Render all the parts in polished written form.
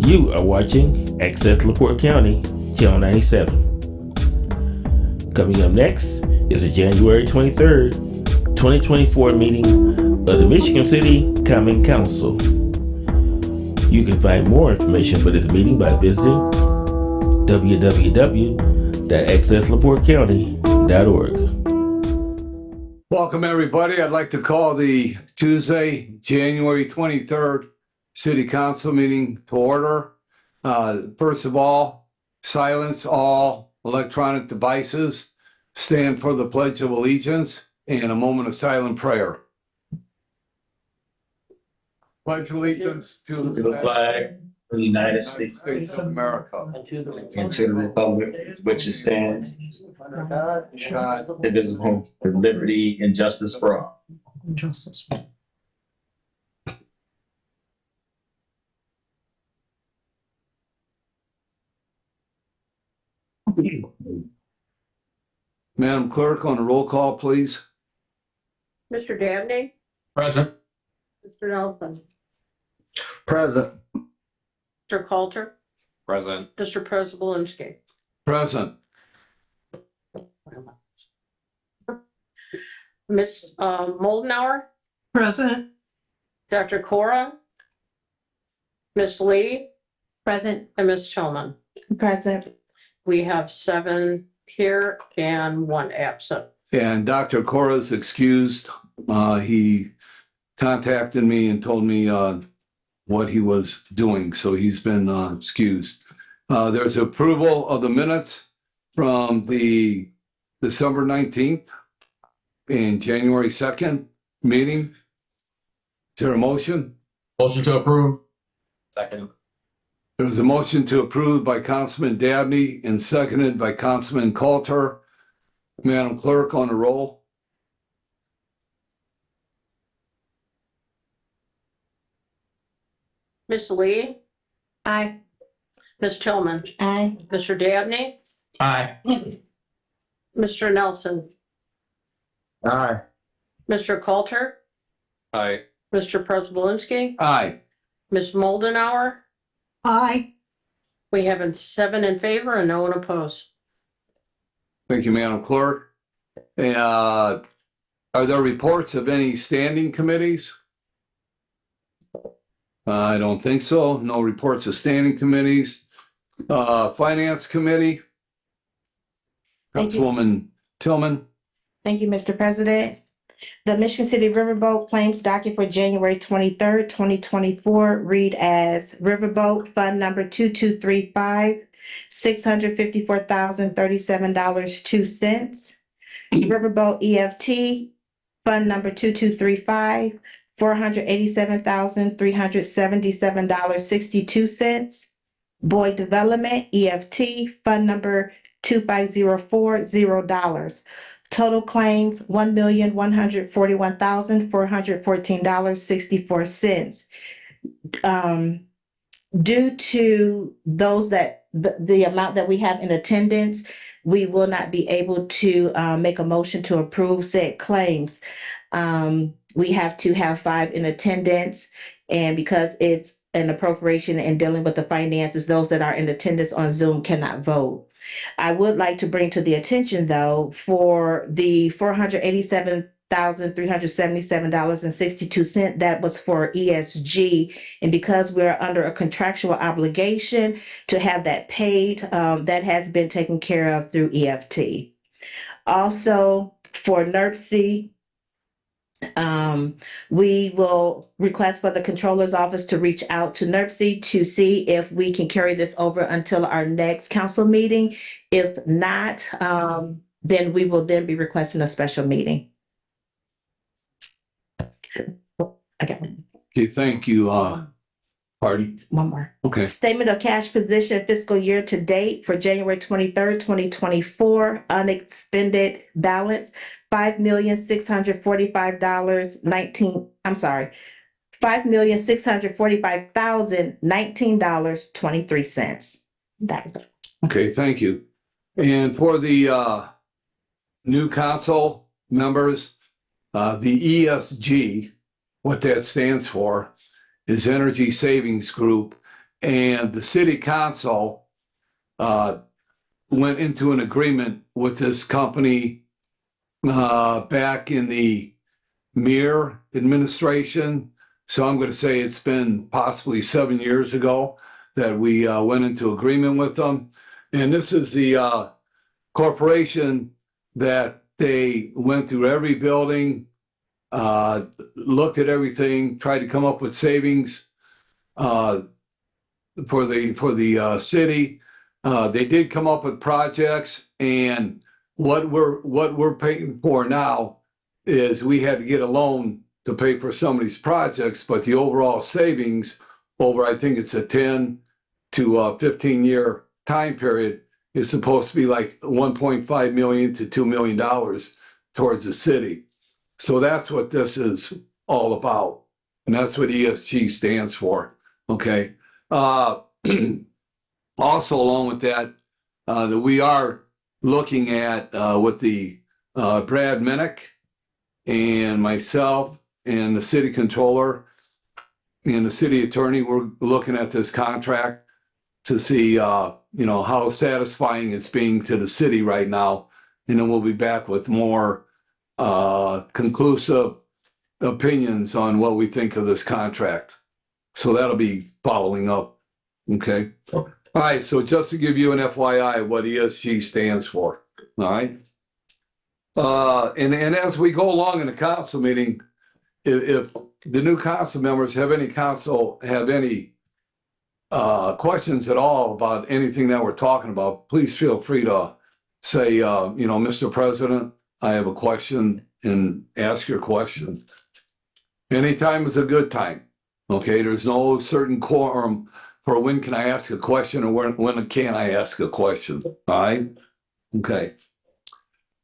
You are watching Access LaPorte County, Channel 97. Coming up next is the January 23rd, 2024 meeting of the Michigan City Common Council. You can find more information for this meeting by visiting www.accesslaportecounty.org. Welcome, everybody. I'd like to call the Tuesday, January 23rd City Council meeting to order. First of all, silence all electronic devices, stand for the Pledge of Allegiance, and a moment of silent prayer. Pledge allegiance to the flag of the United States of America, and to the republic which it stands, indivisible, with liberty and justice for all. Madam Clerk, on a roll call, please. Mr. Dabney, Present. Mr. Nelson, Present. Mr. Coulter, Present. Mr. Preselinski. Present. Ms. Moldenauer, Present. Dr. Cora, Ms. Lee, Present. and Ms. Tillman. Present. We have 7 here and 1 absent. And Dr. Cora's excused. He contacted me and told me what he was doing, so he's been excused. There's approval of the minutes from the December 19th and January 2nd meeting. Is there a motion? Motion to approve. Second. There was a motion to approve by Councilman Dabney and seconded by Councilman Coulter. Madam Clerk, on the roll. Ms. Lee, Aye. Ms. Tillman, Aye. Mr. Dabney, Aye. Mr. Nelson, Aye. Mr. Coulter, Aye. Mr. Preselinski, Aye. Ms. Moldenauer. Aye. We have 7 in favor and no one opposed. Thank you, Madam Clerk. Are there reports of any standing committees? I don't think so. No reports of standing committees. Finance Committee. Thank you. Councilwoman Tillman. Thank you, Mr. President. The Michigan City Riverboat claims docket for January 23rd, 2024 read as Riverboat Fund Number 2235, $654,037.02. Riverboat EFT Fund Number 2235, $487,377.62. Boyd Development EFT Fund Number 2504, $0. Total claims $1,141,414.64. Due to those that the amount that we have in attendance, we will not be able to make a motion to approve said claims. We have to have 5 in attendance, and because it's an appropriation and dealing with the finances, those that are in attendance on Zoom cannot vote. I would like to bring to the attention, though, for the $487,377.62, that was for ESG. And because we're under a contractual obligation to have that paid, that has been taken care of through EFT. Also, for NERC, we will request for the controller's office to reach out to NERC to see if we can carry this over until our next council meeting. If not, then we will then be requesting a special meeting. Okay, Okay, thank you. Pardon? one more. Okay. Statement of cash position fiscal year to date for January 23rd, 2024, unexpended balance, $5,645,019.23. That is Okay, thank you. And for the new council members, the ESG, what that stands for is Energy Savings Group. and the city council went into an agreement with this company back in the Mir administration. So I'm going to say it's been possibly 7 years ago that we went into agreement with them. And this is the corporation that they went through every building, looked at everything, tried to come up with savings for the city. They did come up with projects, and what we're paying for now is we had to get a loan to pay for some of these projects, but the overall savings over, I think it's a 10 to 15 year time period, is supposed to be like $1.5 million to $2 million towards the city. So that's what this is all about. And that's what ESG stands for. Okay. Also, along with that, that we are looking at with the Brad Minnick and myself and the city controller and the city attorney, we're looking at this contract to see, how satisfying it's being to the city right now. And then we'll be back with more conclusive opinions on what we think of this contract. So that'll be following up. Okay. All right. So just to give you an FYI, what ESG stands for. All right. And as we go along in the council meeting, if the new council members have any questions at all about anything that we're talking about, please feel free to say, Mr. President, I have a question, and ask your question. Anytime is a good time. Okay, there's no certain quorum for when can I ask a question or when can't I ask a question. All right. Okay.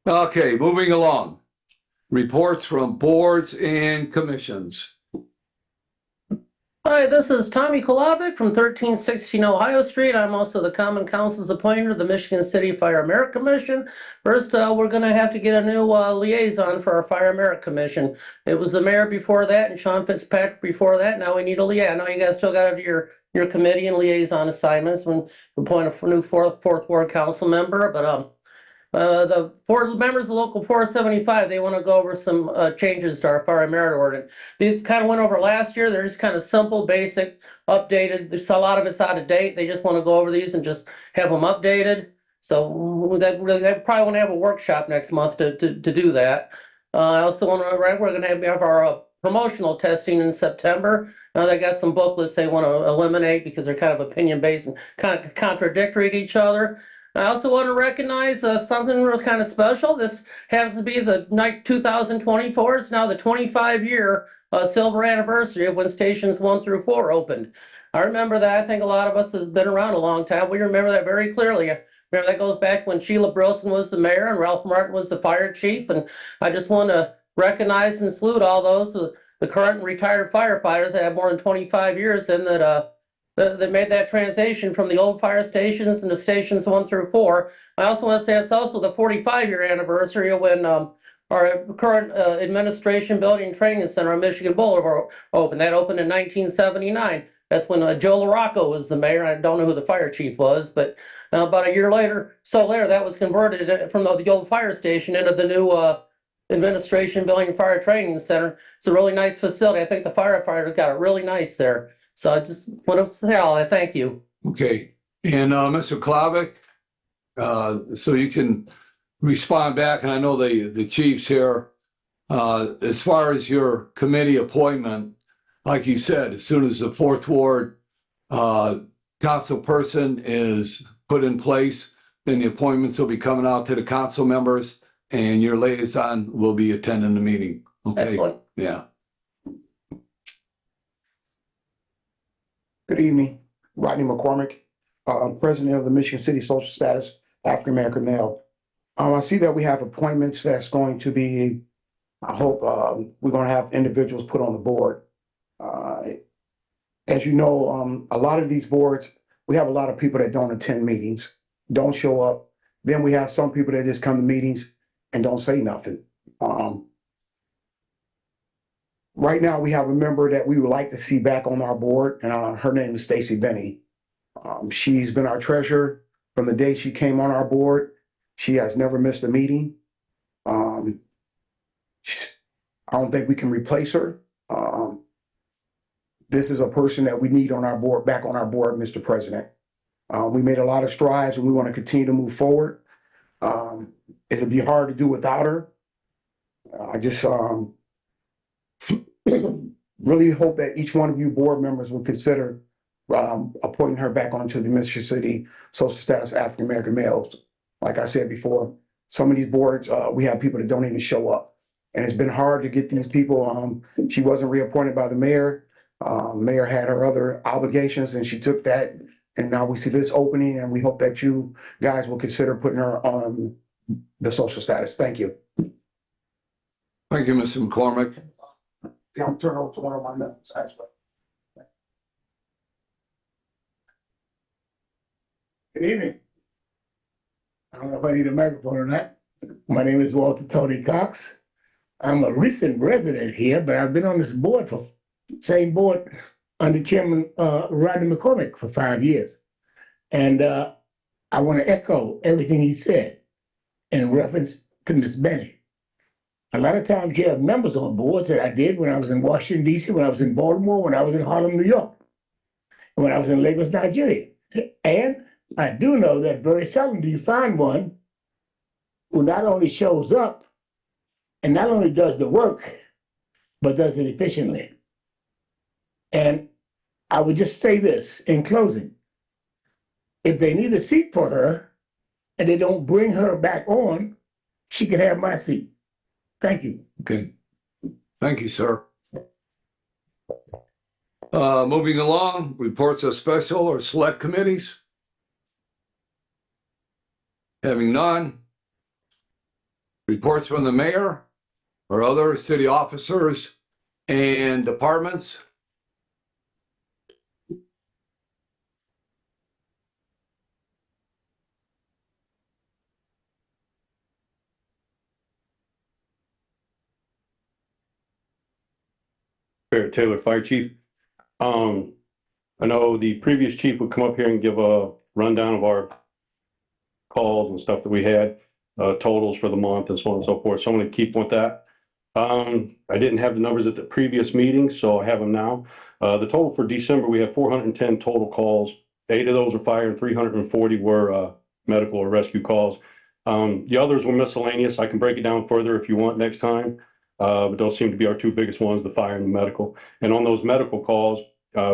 Okay, moving along. Reports from boards and commissions. Hi, this is Tommy Kolavic from 1316 Ohio Street. I'm also the Common Council's appointer of the Michigan City Fire Merit Commission. First, we're going to have to get a new liaison for our Fire Merit Commission. It was the mayor before that and Sean Fitzpatrick before that. Now we need a liaison. I know you guys still got your committee and liaison assignments when we appoint a new fourth ward council member, but the board members of Local 475, they want to go over some changes to our fire merit ordinance. They kind of went over last year. They're just kind of simple, basic, updated. There's a lot of it's out of date. They just want to go over these and just have them updated. So they probably want to have a workshop next month to do that. I also want to, we're going to have our promotional testing in September. They got some booklets they want to eliminate because they're kind of opinion-based and kind of contradictory to each other. I also want to recognize something real kind of special. This happens to be the night 2024. It's now the 25-year silver anniversary of when stations 1 through 4 opened. I remember that. I think a lot of us have been around a long time. We remember that very clearly. Remember that goes back when Sheila Brilson was the mayor and Ralph Martin was the fire chief. And I just want to recognize and salute all those, the current and retired firefighters that have more than 25 years in that made that transition from the old fire stations into stations 1 through 4. I also want to say it's also the 45-year anniversary of when our current administration building and training center on Michigan Boulevard opened. That opened in 1979. That's when Joe LaRocco was the mayor. I don't know who the fire chief was, but about a year later, that was converted from the old fire station into the new administration building and fire training center. It's a really nice facility. I think the firefighters got it really nice there. So I just want to say all that. Thank you. Okay. And Mr. Klavik, so you can respond back, and I know the chief's here. As far as your committee appointment, like you said, as soon as the 4th Ward council person is put in place, then the appointments will be coming out to the council members, and your liaison will be attending the meeting. Okay. Excellent. Yeah. Good evening, Rodney McCormick, President of the Michigan City Social Status African American Male. I see that we have appointments that's going to be, I hope we're going to have individuals put on the board. As you know, a lot of these boards, we have a lot of people that don't attend meetings, don't show up. Then we have some people that just come to meetings and don't say nothing. Right now, we have a member that we would like to see back on our board, and her name is Stacy Benny. She's been our treasurer from the day she came on our board. She has never missed a meeting. I don't think we can replace her. This is a person that we need on our board, back on our board, Mr. President. We made a lot of strides and we want to continue to move forward. It'll be hard to do without her. I just really hope that each one of you board members will consider appointing her back onto the Michigan City Social Status African American Males. Like I said before, some of these boards, we have people that don't even show up. And it's been hard to get these people. She wasn't reappointed by the mayor. Mayor had her other obligations and she took that. And now we see this opening and we hope that you guys will consider putting her on the social status. Thank you. Thank you, Mr. McCormick. I'll turn over to one of my members. Good evening. I don't know if I need a microphone or not. My name is Walter Tony Cox. I'm a recent resident here, but I've been on this board same board under Chairman Rodney McCormick for 5 years. And I want to echo everything he said in reference to Ms. Benny. A lot of times you have members on boards that I did when I was in Washington, D.C., when I was in Baltimore, when I was in Harlem, New York, and when I was in Lagos, Nigeria. And I do know that very seldom do you find one who not only shows up and not only does the work, but does it efficiently. And I would just say this in closing. If they need a seat for her and they don't bring her back on, she can have my seat. Thank you. Okay. Thank you, sir. Moving along, reports of special or select committees. Having none. Reports from the mayor or other city officers and departments. Barrett Taylor, Fire Chief. I know the previous chief would come up here and give a rundown of our calls and stuff that we had, totals for the month and so on and so forth. So I'm going to keep with that. I didn't have the numbers at the previous meeting, so I have them now. The total for December, we had 410 total calls. 8 of those were fire and 340 were medical or rescue calls. The others were miscellaneous. I can break it down further if you want next time. But those seem to be our 2 biggest ones, the fire and the medical. And on those medical calls,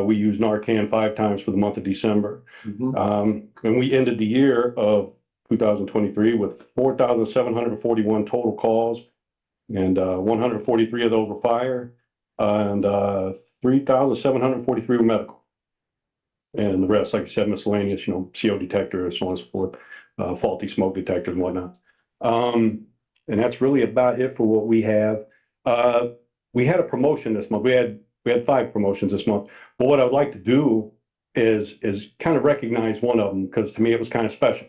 we used Narcan 5 times for the month of December. And we ended the year of 2023 with 4,741 total calls, and 143 of those were fire, and 3,743 were medical. And the rest, like I said, miscellaneous, CO detectors, so on and so forth, faulty smoke detectors and whatnot. And that's really about it for what we have. We had a promotion this month. We had 5 promotions this month. But what I'd like to do is kind of recognize one of them, because to me it was kind of special.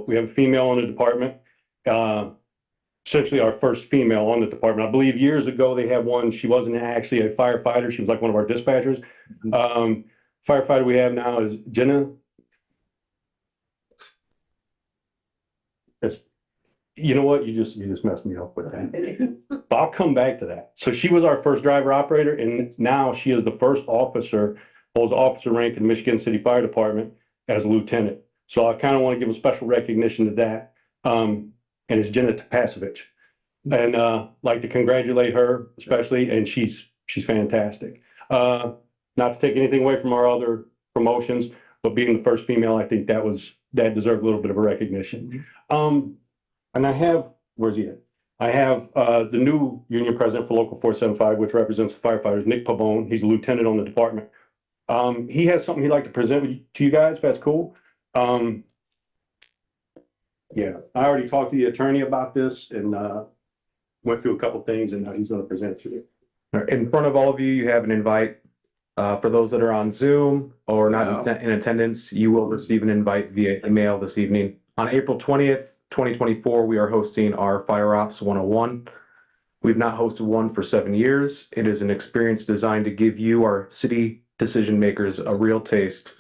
We have a female in the department, essentially our first female on the department. I believe years ago they had one. She wasn't actually a firefighter. She was like one of our dispatchers. Firefighter we have now is Jenna. You know what? You just messed me up with that. But I'll come back to that. So she was our first driver operator, and now she is the first officer, holds officer rank in the Michigan City Fire Department as a lieutenant. So I kind of want to give a special recognition to that. And it's Jenna Topasevich. And like to congratulate her especially, and she's fantastic. Not to take anything away from our other promotions, but being the first female, I think that deserved a little bit of a recognition. And I have, where's he at? I have the new union president for Local 475, which represents the firefighters, Nick Pavone. He's a lieutenant on the department. He has something he'd like to present to you guys, if that's cool. Yeah, I already talked to the attorney about this and went through a couple things, and he's going to present it to you. In front of all of you, you have an invite. For those that are on Zoom or not in attendance, you will receive an invite via email this evening. On April 20th, 2024, we are hosting our Fire Ops 101. We've not hosted one for 7 years. It is an experience designed to give you, our city decision makers, a real taste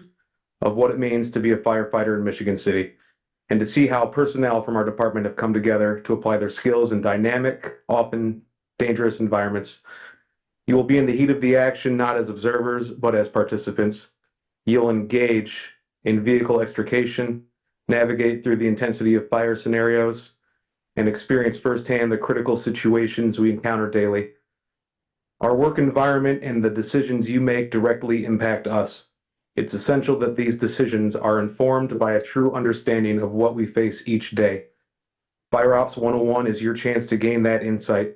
of what it means to be a firefighter in Michigan City, and to see how personnel from our department have come together to apply their skills in dynamic, often dangerous environments. You will be in the heat of the action, not as observers, but as participants. You'll engage in vehicle extrication, navigate through the intensity of fire scenarios, and experience firsthand the critical situations we encounter daily. Our work environment and the decisions you make directly impact us. It's essential that these decisions are informed by a true understanding of what we face each day. Fire Ops 101 is your chance to gain that insight,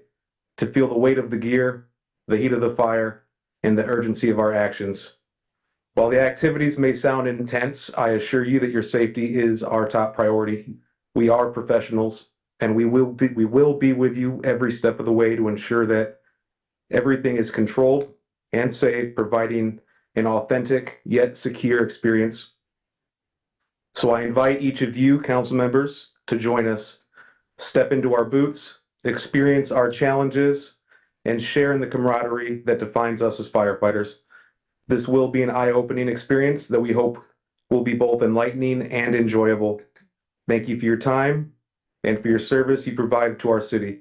to feel the weight of the gear, the heat of the fire, and the urgency of our actions. While the activities may sound intense, I assure you that your safety is our top priority. We are professionals, and we will be with you every step of the way to ensure that everything is controlled and safe, providing an authentic yet secure experience. So I invite each of you, council members, to join us, step into our boots, experience our challenges, and share in the camaraderie that defines us as firefighters. This will be an eye-opening experience that we hope will be both enlightening and enjoyable. Thank you for your time and for your service you provide to our city.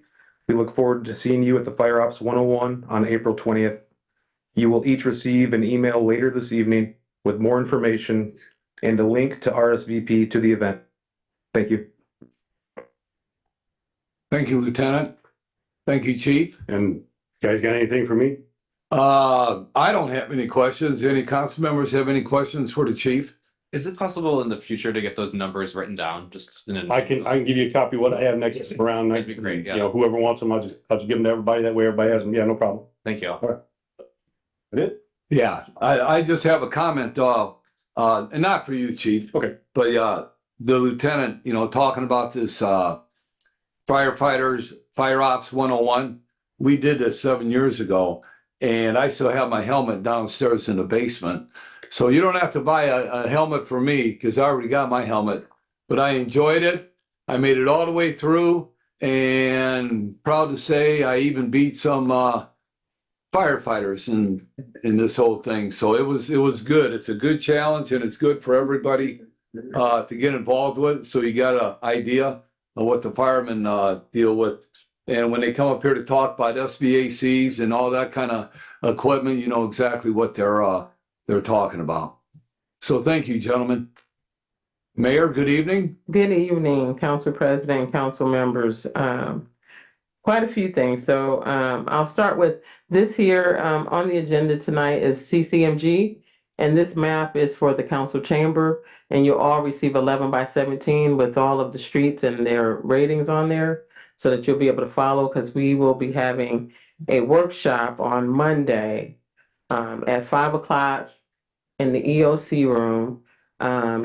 We look forward to seeing you at the Fire Ops 101 on April 20th. You will each receive an email later this evening with more information and a link to RSVP to the event. Thank you. Thank you, Lieutenant. Thank you, Chief. And you guys got anything for me? I don't have any questions. Any council members have any questions for the chief? Is it possible in the future to get those numbers written down? Just in an I can give you a copy of what I have next around. That'd be great. Yeah. You know, whoever wants them, I'll just give them to everybody. That way everybody has them. Yeah, no problem. Thank you. All right. That it? Yeah, I just have a comment, and not for you, Chief. Okay. But the lieutenant, talking about this firefighters, Fire Ops 101. We did this 7 years ago, and I still have my helmet downstairs in the basement. So you don't have to buy a helmet for me because I already got my helmet. But I enjoyed it. I made it all the way through, and proud to say I even beat some firefighters in this whole thing. So it was good. It's a good challenge, and it's good for everybody to get involved with. So you got an idea of what the firemen deal with. And when they come up here to talk about SVACs and all that kind of equipment, you know exactly what they're talking about. So thank you, gentlemen. Mayor, good evening. Good evening, Council President, council members. Quite a few things. So I'll start with this here on the agenda tonight is CCMG. And this map is for the council chamber. And you'll all receive 11x17 with all of the streets and their ratings on there, so that you'll be able to follow, because we will be having a workshop on Monday at 5 o'clock in the EOC room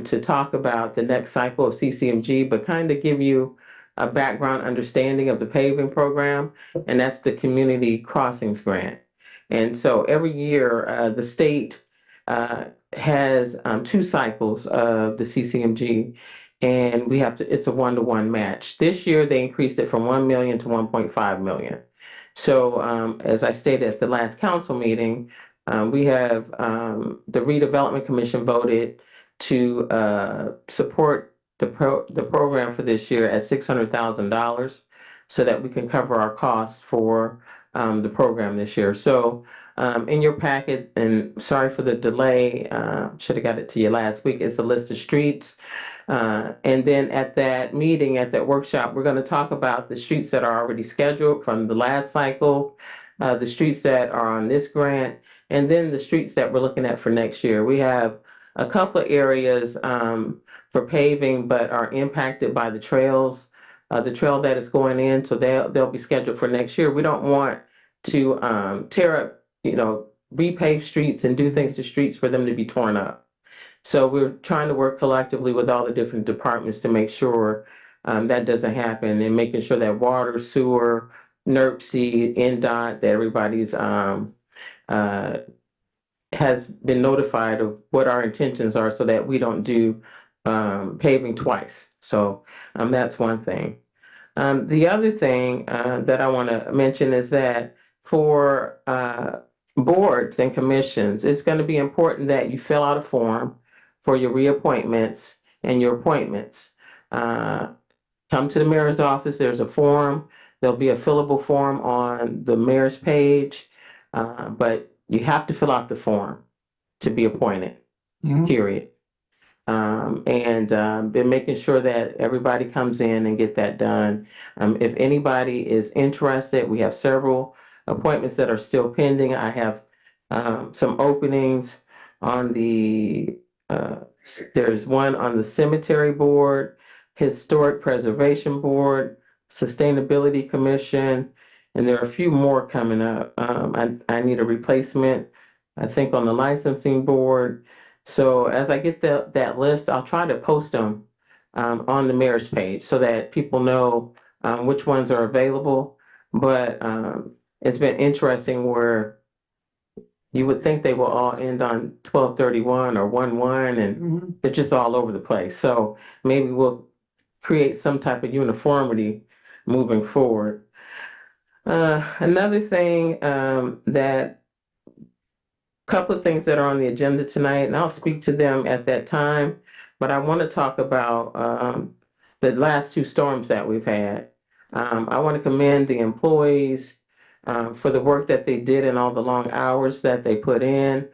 to talk about the next cycle of CCMG, but kind of give you a background understanding of the paving program, and that's the Community Crossings Grant. And so every year, the state has 2 cycles of the CCMG, and we have to, it's a 1-to-1 match. This year, they increased it from 1 million to 1.5 million. So as I stated at the last council meeting, we have the Redevelopment Commission voted to support the program for this year at $600,000 so that we can cover our costs for the program this year. So in your packet, and sorry for the delay, should have got it to you last week, it's a list of streets. And then at that meeting, at that workshop, we're going to talk about the streets that are already scheduled from the last cycle, the streets that are on this grant, and then the streets that we're looking at for next year. We have a couple of areas for paving, but are impacted by the trails, the trail that is going in, so they'll be scheduled for next year. We don't want to tear up, repave streets and do things to streets for them to be torn up. So we're trying to work collectively with all the different departments to make sure that doesn't happen, and making sure that water, sewer, NERC, NDOT, that everybody's has been notified of what our intentions are, so that we don't do paving twice. So that's one thing. The other thing that I want to mention is that for boards and commissions, it's going to be important that you fill out a form for your reappointments and your appointments. Come to the mayor's office. There's a form. There'll be a fillable form on the mayor's page, but you have to fill out the form to be appointed, period. Been making sure that everybody comes in and get that done. If anybody is interested, we have several appointments that are still pending. I have some openings on there's one on the cemetery board, historic preservation board, sustainability commission, and there are a few more coming up. I need a replacement, I think, on the licensing board. So as I get that list, I'll try to post them on the mayor's page so that people know which ones are available. But it's been interesting where you would think they will all end on 12/31 or 1/1, and they're just all over the place. So maybe we'll create some type of uniformity moving forward. Another thing couple of things that are on the agenda tonight, and I'll speak to them at that time, but I want to talk about the last two storms that we've had. I want to commend the employees for the work that they did and all the long hours that they put in.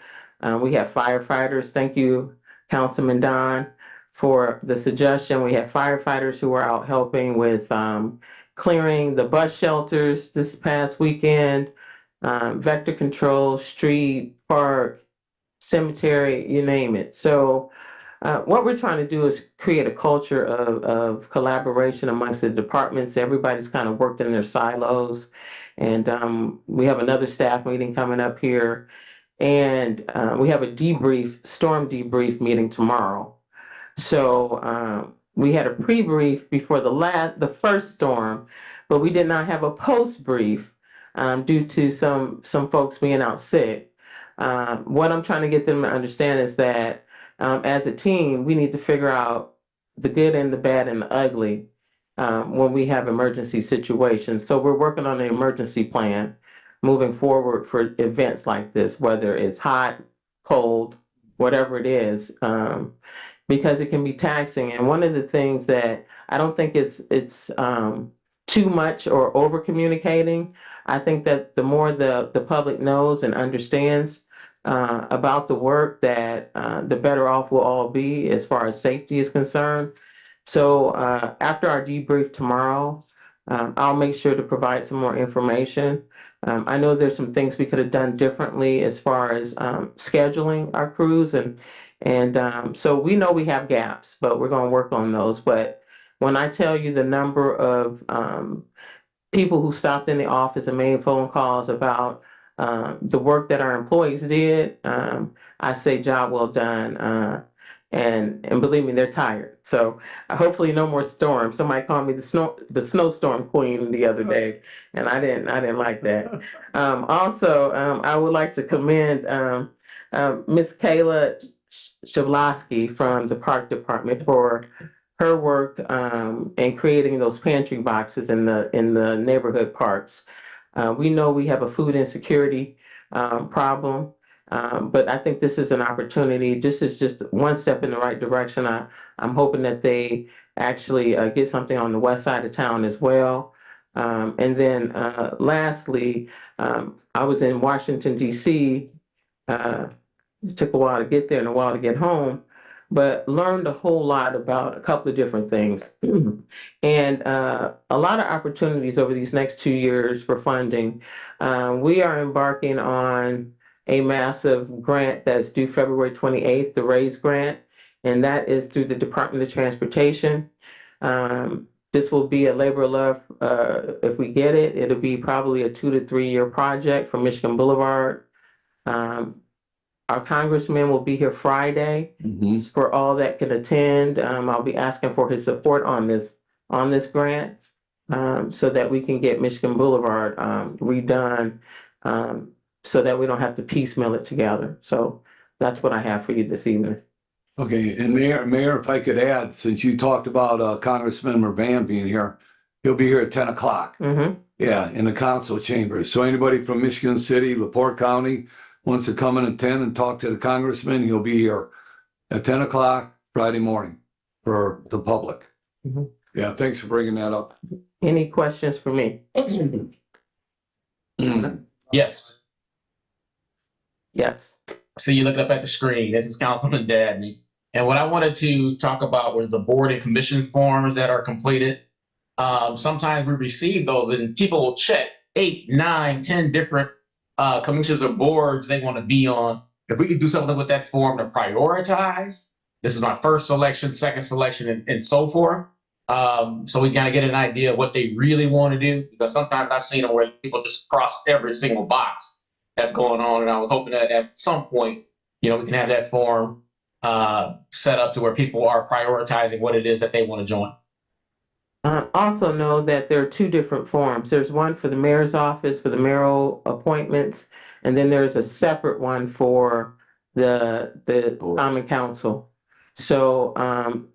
We have firefighters. Thank you, Councilman Don, for the suggestion. We have firefighters who were out helping with clearing the bus shelters this past weekend, vector control, street, park, cemetery, you name it. So what we're trying to do is create a culture of collaboration amongst the departments. Everybody's kind of worked in their silos. And we have another staff meeting coming up here. And we have a storm debrief meeting tomorrow. So we had a pre-brief before the first storm, but we did not have a post-brief due to some folks being out sick. What I'm trying to get them to understand is that as a team, we need to figure out the good and the bad and the ugly when we have emergency situations. So we're working on an emergency plan moving forward for events like this, whether it's hot, cold, whatever it is, because it can be taxing. And one of the things that I don't think it's too much or over communicating. I think that the more the public knows and understands about the work, that the better off we'll all be as far as safety is concerned. So after our debrief tomorrow, I'll make sure to provide some more information. I know there's some things we could have done differently as far as scheduling our crews, and so we know we have gaps, but we're going to work on those. But when I tell you the number of people who stopped in the office and made phone calls about the work that our employees did, I say job well done. And believe me, they're tired. So hopefully no more storms. Somebody called me the snowstorm queen the other day, and I didn't like that. Also, I would like to commend Miss Kayla Shavlosky from the Park Department for her work in creating those pantry boxes in the neighborhood parks. We know we have a food insecurity problem. But I think this is an opportunity. This is just one step in the right direction. I'm hoping that they actually get something on the west side of town as well. And then lastly, I was in Washington, D.C. It took a while to get there and a while to get home, but learned a whole lot about a couple of different things. And a lot of opportunities over these next 2 years for funding. We are embarking on a massive grant that's due February 28th, the RAISE grant, and that is through the Department of Transportation. This will be a labor of love. If we get it, it'll be probably a 2 to 3 year project for Michigan Boulevard. Our congressman will be here Friday for all that can attend. I'll be asking for his support on this grant so that we can get Michigan Boulevard redone. So that we don't have to piecemeal it together. So that's what I have for you this evening. Okay, and Mayor, if I could add, since you talked about Congressman Van being here, he'll be here at 10 o'clock. Yeah, in the council chambers. So anybody from Michigan City, LaPorte County wants to come and attend and talk to the congressman, he'll be here at 10 o'clock Friday morning for the public. Mhm. Yeah, thanks for bringing that up. Any questions for me? Yes. Yes. See you looking up at the screen. This is Councilman Dabney. And what I wanted to talk about was the board and commission forms that are completed. Sometimes we receive those and people will check 8, 9, 10 different commissions or boards they want to be on. If we could do something with that form to prioritize, this is my first selection, second selection, and so forth. So we kind of get an idea of what they really want to do, because sometimes I've seen them where people just cross every single box that's going on. And I was hoping that at some point, we can have that form set up to where people are prioritizing what it is that they want to join. Also know that there are two different forms. There's one for the mayor's office for the mayoral appointments, and then there's a separate one for the common council. So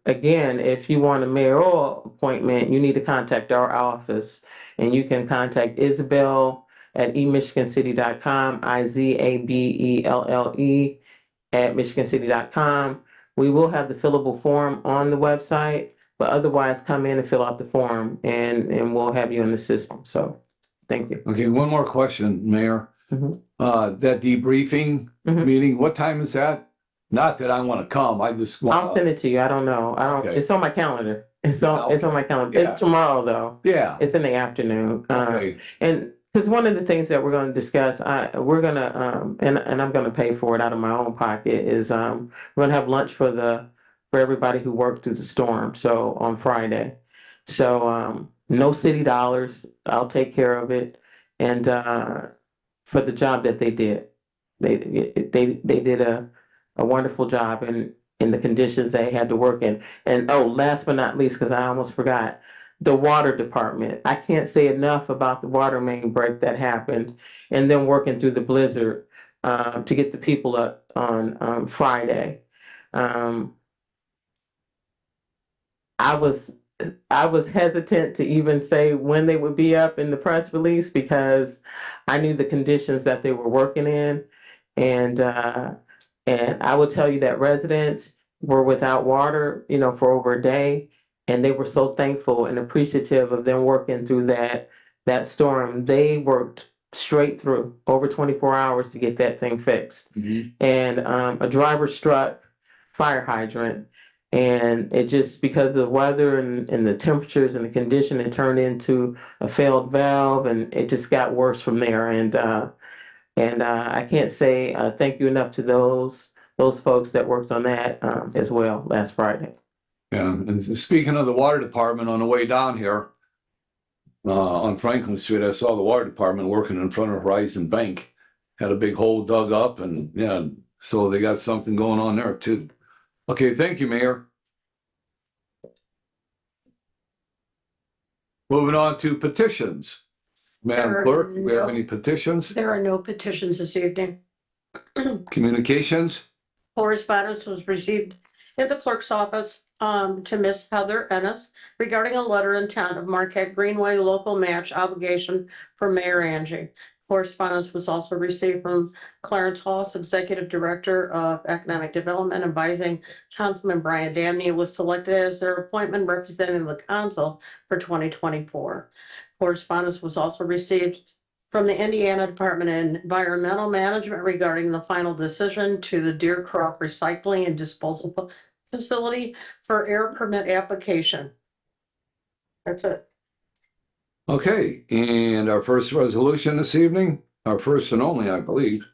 again, if you want a mayoral appointment, you need to contact our office, and you can contact Isabel at emichigancity.com, IZABELLE at michigancity.com. We will have the fillable form on the website, but otherwise come in and fill out the form, and we'll have you in the system. So thank you. Okay, one more question, Mayor. Mhm. That debriefing Mhm. meeting, what time is that? Not that I want to come, I just want. I'll send it to you. I don't know. Okay. It's on my calendar. It's on my calendar. Yeah. It's tomorrow though. Yeah. It's in the afternoon. Okay. And because one of the things that we're going to discuss, we're going to, and I'm going to pay for it out of my own pocket, is we're going to have lunch for everybody who worked through the storm. So on Friday. So no city dollars. I'll take care of it. And for the job that they did, they did a wonderful job in the conditions they had to work in. And last but not least, because I almost forgot, the water department. I can't say enough about the water main break that happened, and then working through the blizzard to get the people up on Friday. I was hesitant to even say when they would be up in the press release, because I knew the conditions that they were working in, and I will tell you that residents were without water, for over a day. And they were so thankful and appreciative of them working through that storm. They worked straight through over 24 hours to get that thing fixed. Mm-hmm. And a driver struck fire hydrant, and it just, because of the weather and the temperatures and the condition, it turned into a failed valve, and it just got worse from there. And I can't say thank you enough to those folks that worked on that as well last Friday. Yeah, and speaking of the water department, on the way down here on Franklin Street, I saw the water department working in front of Horizon Bank. Had a big hole dug up, and yeah, so they got something going on there too. Okay, thank you, Mayor. Moving on to petitions. Madam Clerk, do we have any petitions? There are no petitions this evening. Communications? Correspondence was received at the clerk's office to Miss Heather Ennis regarding a letter intent of Marquette Greenway local match obligation for Mayor Angie. Correspondence was also received from Clarence Hoss, Executive Director of Economic Development, advising Councilman Brian Damney was selected as their appointment representing the council for 2024. Correspondence was also received from the Indiana Department of Environmental Management regarding the final decision to the Deer Crop Recycling and Disposal Facility for air permit application. That's it. Okay, and our first resolution this evening, our first and only, I believe.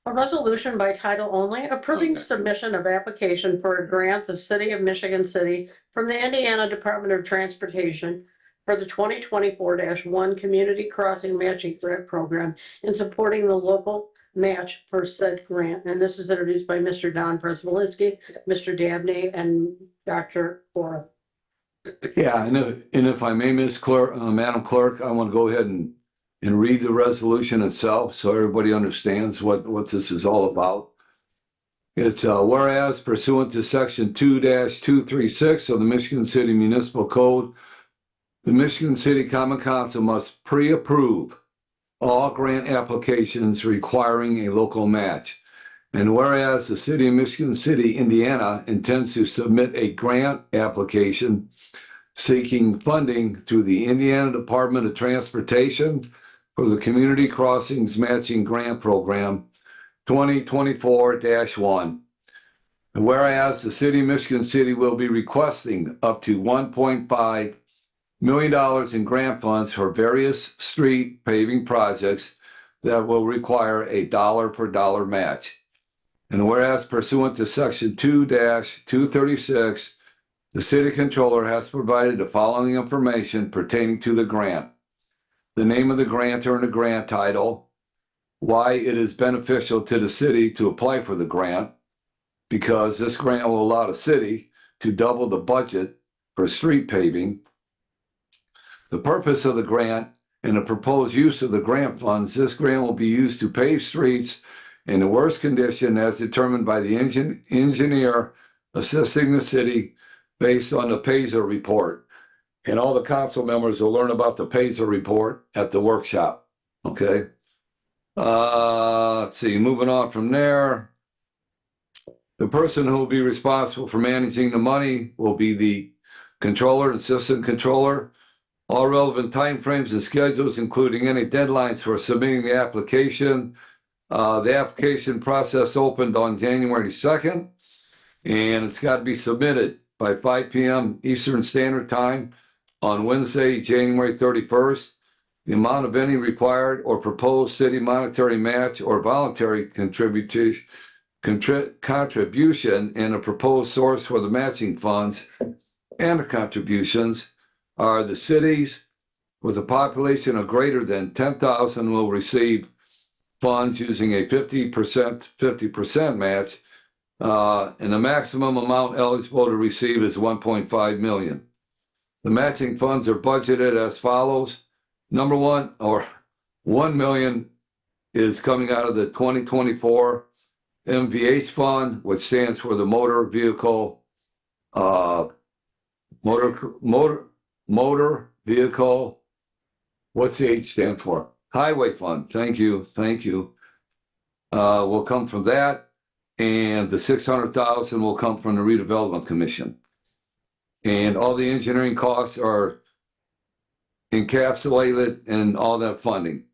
A resolution by title only approving submission of application for a grant the City of Michigan City from the Indiana Department of Transportation for the 2024-1 Community Crossing Matching Grant Program in supporting the local match for said grant. And this is introduced by Mr. Don Prespolinski, Mr. Dabney, and Dr. Cora. Yeah, and if I may, Madam Clerk, I want to go ahead and read the resolution itself so everybody understands what this is all about. It's whereas pursuant to section 2-236 of the Michigan City Municipal Code, the Michigan City Common Council must pre-approve all grant applications requiring a local match. And whereas the city of Michigan City, Indiana intends to submit a grant application seeking funding through the Indiana Department of Transportation for the Community Crossings Matching Grant Program 2024-1. And whereas the city of Michigan City will be requesting up to $1.5 million in grant funds for various street paving projects that will require a dollar for dollar match. And whereas pursuant to section 2-236, the city controller has provided the following information pertaining to the grant: the name of the grantor and the grant title, why it is beneficial to the city to apply for the grant, because this grant will allow the city to double the budget for street paving, the purpose of the grant, and the proposed use of the grant funds. This grant will be used to pave streets in the worst condition as determined by the engineer assisting the city based on the PASER report. And all the council members will learn about the PASER report at the workshop. Okay. Let's see, moving on from there. The person who will be responsible for managing the money will be the controller and assistant controller. All relevant timeframes and schedules, including any deadlines for submitting the application. The application process opened on January 2nd, and it's got to be submitted by 5 p.m. Eastern Standard Time on Wednesday, January 31st. The amount of any required or proposed city monetary match or voluntary contribution and a proposed source for the matching funds and the contributions are the cities with a population of greater than 10,000 will receive funds using a 50% match, and the maximum amount eligible to receive is 1.5 million. The matching funds are budgeted as follows. Number one, or 1 million, is coming out of the 2024 MVH fund, which stands for the motor vehicle, motor vehicle. What's the H stand for? Highway fund. Thank you. Will come from that, and the 600,000 will come from the redevelopment commission. And all the engineering costs are encapsulated in all that funding.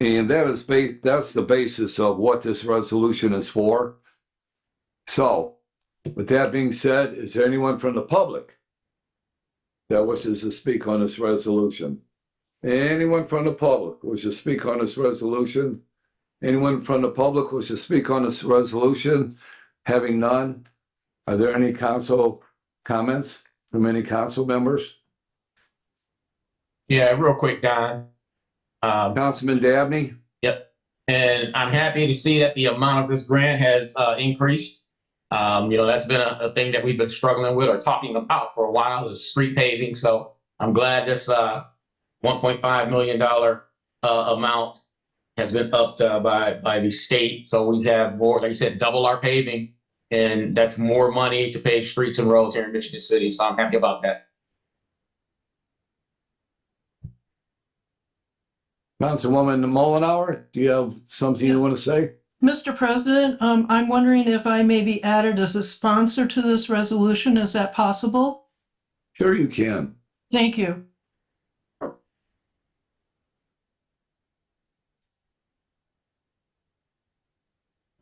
And that's the basis of what this resolution is for. So, with that being said, is there anyone from the public that wishes to speak on this resolution? Anyone from the public wishes to speak on this resolution? Anyone from the public wishes to speak on this resolution? Having none, are there any council comments from any council members? Yeah, real quick, Don. Councilman Dabney? Yep. And I'm happy to see that the amount of this grant has increased. That's been a thing that we've been struggling with or talking about for a while, is street paving. So I'm glad this $1.5 million amount has been upped by the state. So we have more, like you said, double our paving, and that's more money to pave streets and roads here in Michigan City. So I'm happy about that. Councilwoman Mullenhour, do you have something you want to say? Mr. President, I'm wondering if I may be added as a sponsor to this resolution. Is that possible? Sure you can. Thank you.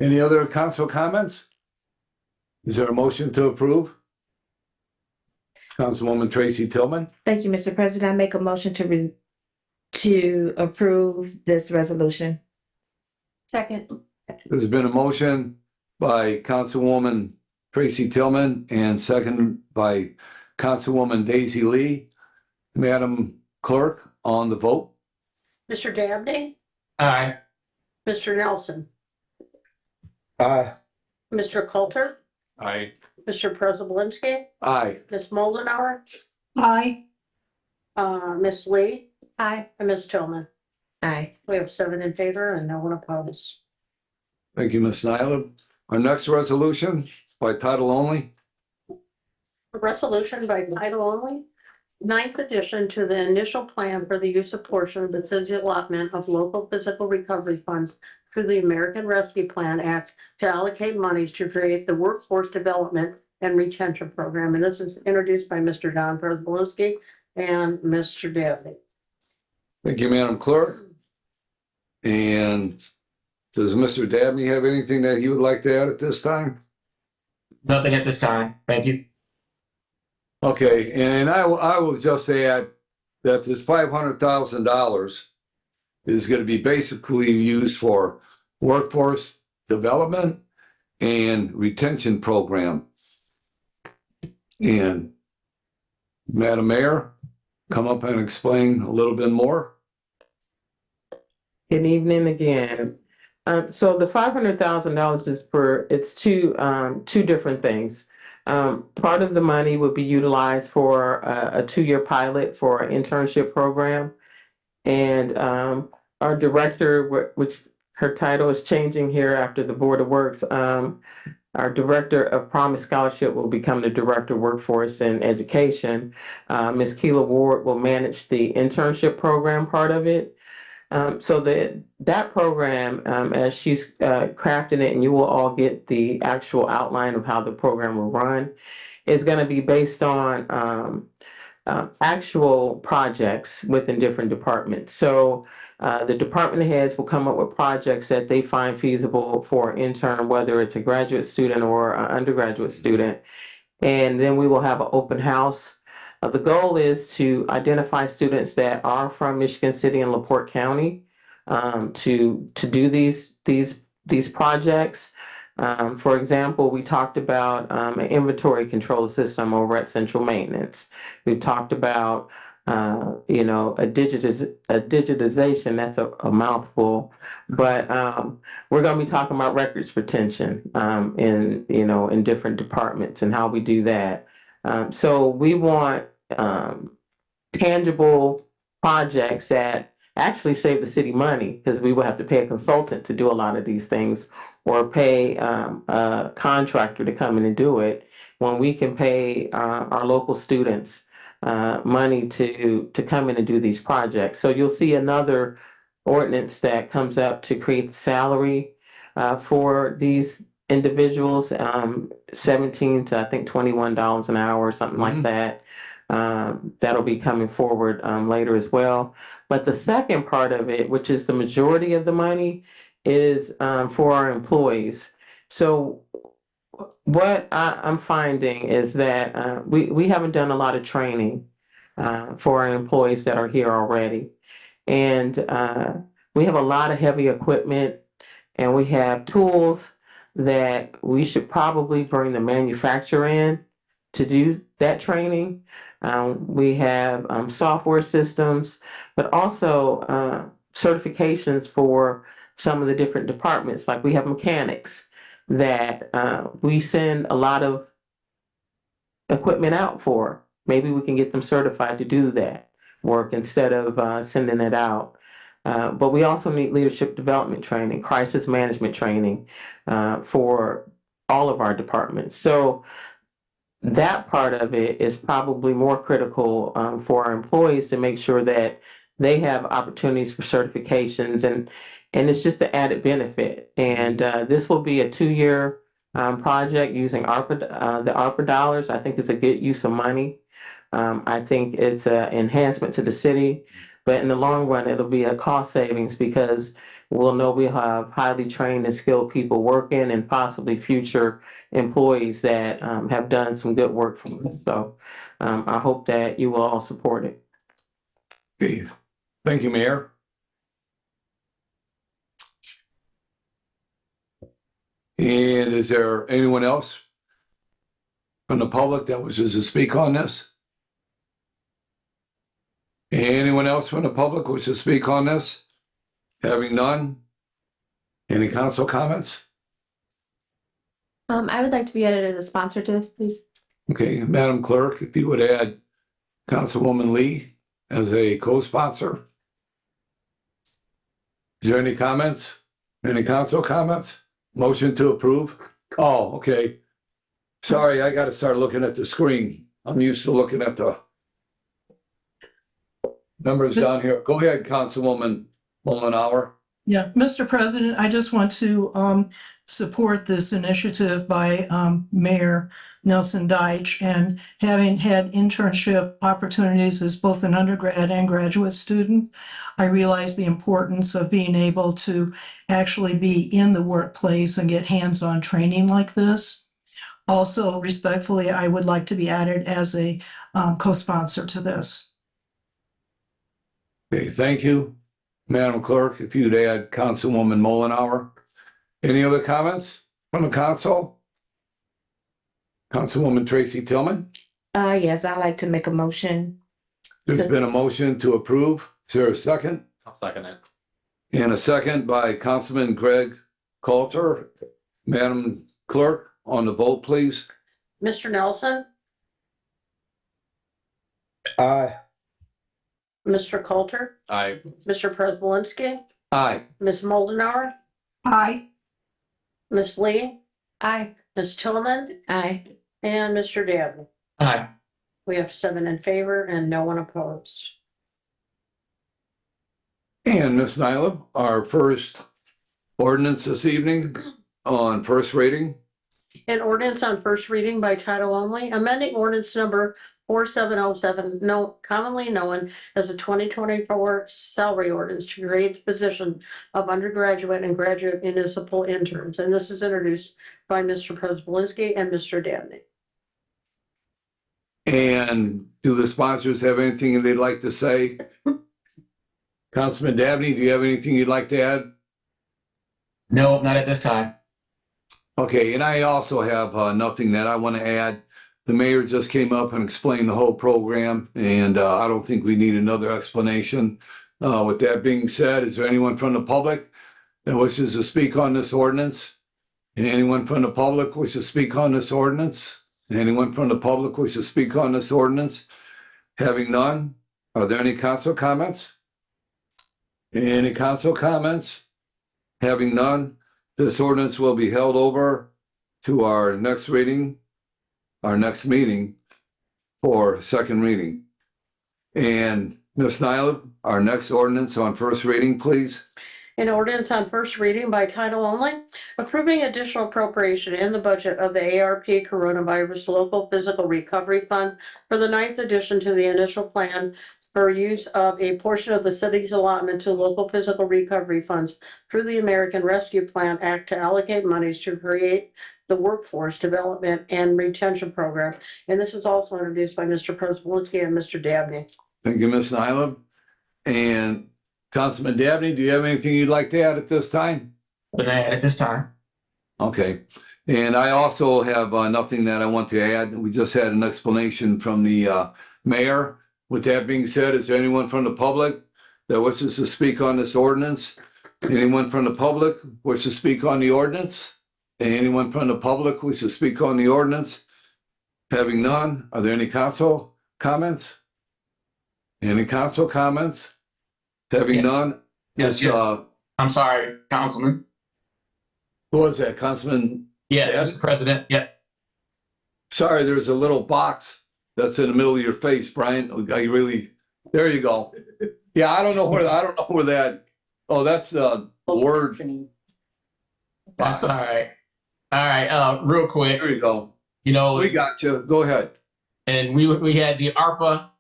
Any other council comments? Is there a motion to approve? Councilwoman Tracy Tillman? Thank you, Mr. President. I make a motion to approve this resolution. Second. There's been a motion by Councilwoman Tracy Tillman and second by Councilwoman Daisy Lee. Madam Clerk, on the vote. Mr. Dabney, Aye. Mr. Nelson, Aye. Mr. Coulter, Aye. Mr. Preselinski, Aye. Ms. Moldenauer, Aye. Ms. Lee, Aye. and Ms. Tillman. Aye. We have 7 in favor and no one opposed. Thank you, Ms. Nyla. Our next resolution by title only. A resolution by title only. 9th addition to the initial plan for the use of portion of the city allotment of local physical recovery funds through the American Rescue Plan Act to allocate monies to create the Workforce Development and Retention Program. And this is introduced by Mr. Don Prespolinski and Mr. Dabney. Thank you, Madam Clerk. And does Mr. Dabney have anything that he would like to add at this time? Nothing at this time. Thank you. Okay, and I will just add that this $500,000 is going to be basically used for workforce development and retention program. And Madam Mayor, come up and explain a little bit more. Good evening again. So the $500,000 is for, it's two different things. Part of the money would be utilized for a 2-year pilot for an internship program. And our director, which her title is changing here after the Board of Works, our Director of Promise Scholarship will become the Director of Workforce and Education. Ms. Keela Ward will manage the internship program part of it. So that program, as she's crafting it, and you will all get the actual outline of how the program will run, is going to be based on actual projects within different departments. So the department heads will come up with projects that they find feasible for an intern, whether it's a graduate student or an undergraduate student. And then we will have an open house. The goal is to identify students that are from Michigan City and LaPorte County to do these projects. For example, we talked about an inventory control system over at Central Maintenance. We talked about a digitization. That's a mouthful, but we're going to be talking about records retention in different departments and how we do that. So we want tangible projects that actually save the city money, because we will have to pay a consultant to do a lot of these things, or pay a contractor to come in and do it, when we can pay our local students money to come in and do these projects. So you'll see another ordinance that comes up to create salary for these individuals, $17 to I think $21 an hour or something like that. That'll be coming forward later as well. But the second part of it, which is the majority of the money, is for our employees. So what I'm finding is that we haven't done a lot of training for our employees that are here already. And we have a lot of heavy equipment, and we have tools that we should probably bring the manufacturer in to do that training. We have software systems, but also certifications for some of the different departments. Like we have mechanics that we send a lot of equipment out for. Maybe we can get them certified to do that work instead of sending it out. But we also need leadership development training, crisis management training for all of our departments. So that part of it is probably more critical for our employees, to make sure that they have opportunities for certifications, and it's just an added benefit. And this will be a 2-year project using ARPA, the ARPA dollars. I think it's a good use of money. I think it's an enhancement to the city, but in the long run, it'll be a cost savings, because we'll know we have highly trained and skilled people working, and possibly future employees that have done some good work for us. So I hope that you will all support it. Okay. Thank you, Mayor. And is there anyone else from the public that wishes to speak on this? Anyone else from the public wishes to speak on this? Having none? Any council comments? I would like to be added as a sponsor to this, please. Okay, Madam Clerk, if you would add Councilwoman Lee as a co-sponsor. Is there any comments? Any council comments? Motion to approve? Oh, okay. Sorry, I got to start looking at the screen. I'm used to looking at the numbers down here. Go ahead, Councilwoman Mullenhour. Yeah, Mr. President, I just want to support this initiative by Mayor Nelson Deitch, and having had internship opportunities as both an undergrad and graduate student, I realize the importance of being able to actually be in the workplace and get hands-on training like this. Also, respectfully, I would like to be added as a co-sponsor to this. Okay, thank you. Madam Clerk, if you'd add Councilwoman Mullenhour. Any other comments from the council? Councilwoman Tracy Tillman? Yes, I'd like to make a motion. There's been a motion to approve. Is there a second? I'll second it. And a second by Councilman Greg Coulter. Madam Clerk, on the vote, please. Mr. Nelson, Aye. Mr. Coulter, Aye. Mr. Prespolinski, Aye. Ms. Moldenauer, Aye. Ms. Lee, Aye. Ms. Tillman, Aye. and Mr. Dabney. Aye. We have 7 in favor and no one opposed. And Ms. Nyla, our first ordinance this evening on first reading. An ordinance on first reading by title only, amending ordinance number 4707, commonly known as the 2024 salary ordinance to create the position of undergraduate and graduate municipal interns. And this is introduced by Mr. Prespolinski and Mr. Dabney. And do the sponsors have anything they'd like to say? Councilman Dabney, do you have anything you'd like to add? No, not at this time. Okay, and I also have nothing that I want to add. The mayor just came up and explained the whole program, and I don't think we need another explanation. With that being said, is there anyone from the public that wishes to speak on this ordinance? And anyone from the public wishes to speak on this ordinance? And anyone from the public wishes to speak on this ordinance? Having none, are there any council comments? Any council comments? Having none, this ordinance will be held over to our next reading, our next meeting for second reading. And Ms. Nyla, our next ordinance on first reading, please. An ordinance on first reading by title only, approving additional appropriation in the budget of the ARP Coronavirus Local Physical Recovery Fund for the 9th addition to the initial plan for use of a portion of the city's allotment to local physical recovery funds through the American Rescue Plan Act to allocate monies to create the Workforce Development and Retention Program. And this is also introduced by Mr. Prespolinski and Mr. Dabney. Thank you, Ms. Nyla. And Councilman Dabney, do you have anything you'd like to add at this time? But at this time. Okay. And I also have nothing that I want to add. We just had an explanation from the mayor. With that being said, is there anyone from the public that wishes to speak on this ordinance? Anyone from the public wishes to speak on the ordinance? Anyone from the public wishes to speak on the ordinance? Having none, are there any council comments? Any council comments? Having Yes. none? Yes. I'm sorry, Councilman. Who was that, Councilman? Yeah, Yes. Mr. President. Yeah. Sorry, there's a little box that's in the middle of your face, Brian. I really, there you go. Yeah, I don't know where that, oh, that's the word. That's all right. All right. Real quick. There you go. You know, We got you. Go ahead. and we had the ARPA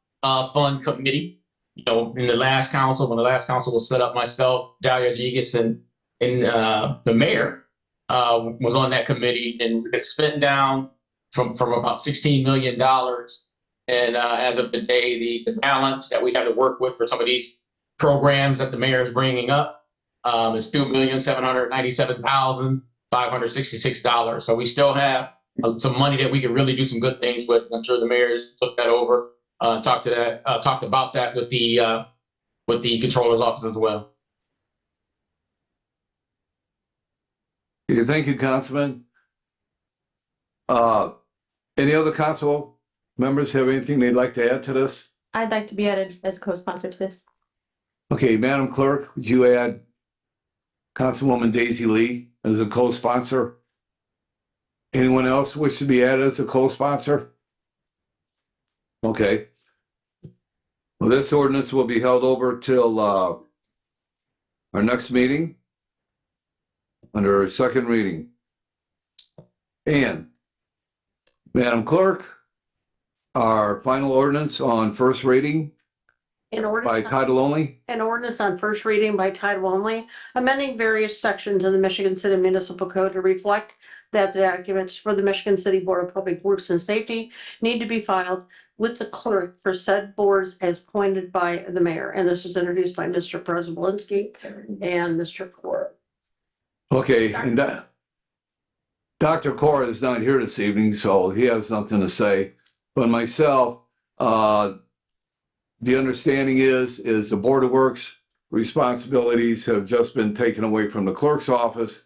fund committee. You know, in the last council, when the last council was set up, myself, Dalia Jigas, and the mayor was on that committee, and it spent down from about $16 million. And as of today, the balance that we have to work with for some of these programs that the mayor is bringing up is $2,797,566. So we still have some money that we can really do some good things with. I'm sure the mayor's looked that over, talked about that with the controller's office as well. Okay, thank you, Councilman. Any other council members have anything they'd like to add to this? I'd like to be added as a co-sponsor to this. Okay, Madam Clerk, would you add Councilwoman Daisy Lee as a co-sponsor? Anyone else wish to be added as a co-sponsor? Okay. Well, this ordinance will be held over till our next meeting under our second reading. And Madam Clerk, our final ordinance on first reading An by ordinance, title only. an ordinance on first reading by title only, amending various sections of the Michigan City Municipal Code to reflect that the documents for the Michigan City Board of Public Works and Safety need to be filed with the clerk for said boards as appointed by the mayor. And this is introduced by Mr. Preselinski and Mr. Cora. Okay, and that Dr. Cora is not here this evening, so he has nothing to say. But myself, the understanding is the Board of Works responsibilities have just been taken away from the clerk's office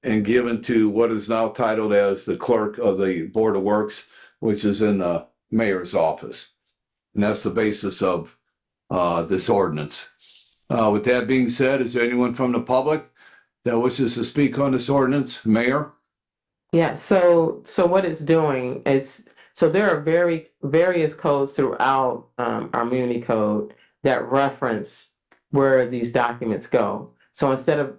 and given to what is now titled as the clerk of the Board of Works, which is in the mayor's office. And that's the basis of this ordinance. With that being said, is there anyone from the public that wishes to speak on this ordinance? Mayor? Yeah, so what it's doing is, so there are various codes throughout our Muni Code that reference where these documents go. So instead of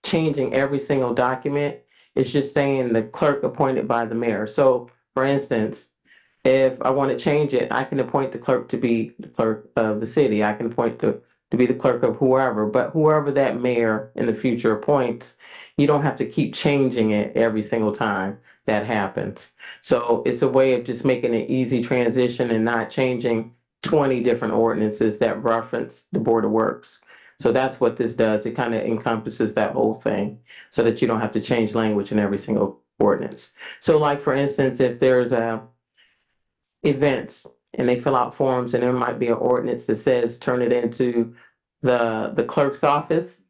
changing every single document, it's just saying the clerk appointed by the mayor. So for instance, if I want to change it, I can appoint the clerk to be the clerk of the city. I can appoint to be the clerk of whoever, but whoever that mayor in the future appoints, you don't have to keep changing it every single time that happens. So it's a way of just making an easy transition and not changing 20 different ordinances that reference the Board of Works. So that's what this does. It kind of encompasses that whole thing so that you don't have to change language in every single ordinance. So like, for instance, if there's events and they fill out forms and there might be an ordinance that says turn it into the clerk's office,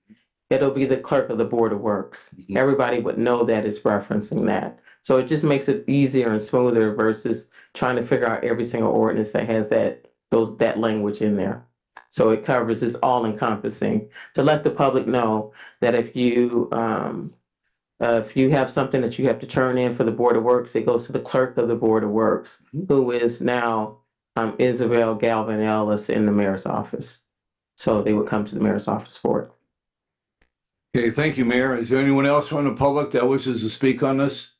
it'll be the clerk of the Board of Works. Everybody would know that it's referencing that. So it just makes it easier and smoother versus trying to figure out every single ordinance that has that language in there. So it covers, it's all encompassing to let the public know that if you have something that you have to turn in for the Board of Works, it goes to the clerk of the Board of Works, who is now Isabel Galvin Ellis in the mayor's office. So they would come to the mayor's office for it. Okay, thank you, Mayor. Is there anyone else from the public that wishes to speak on this?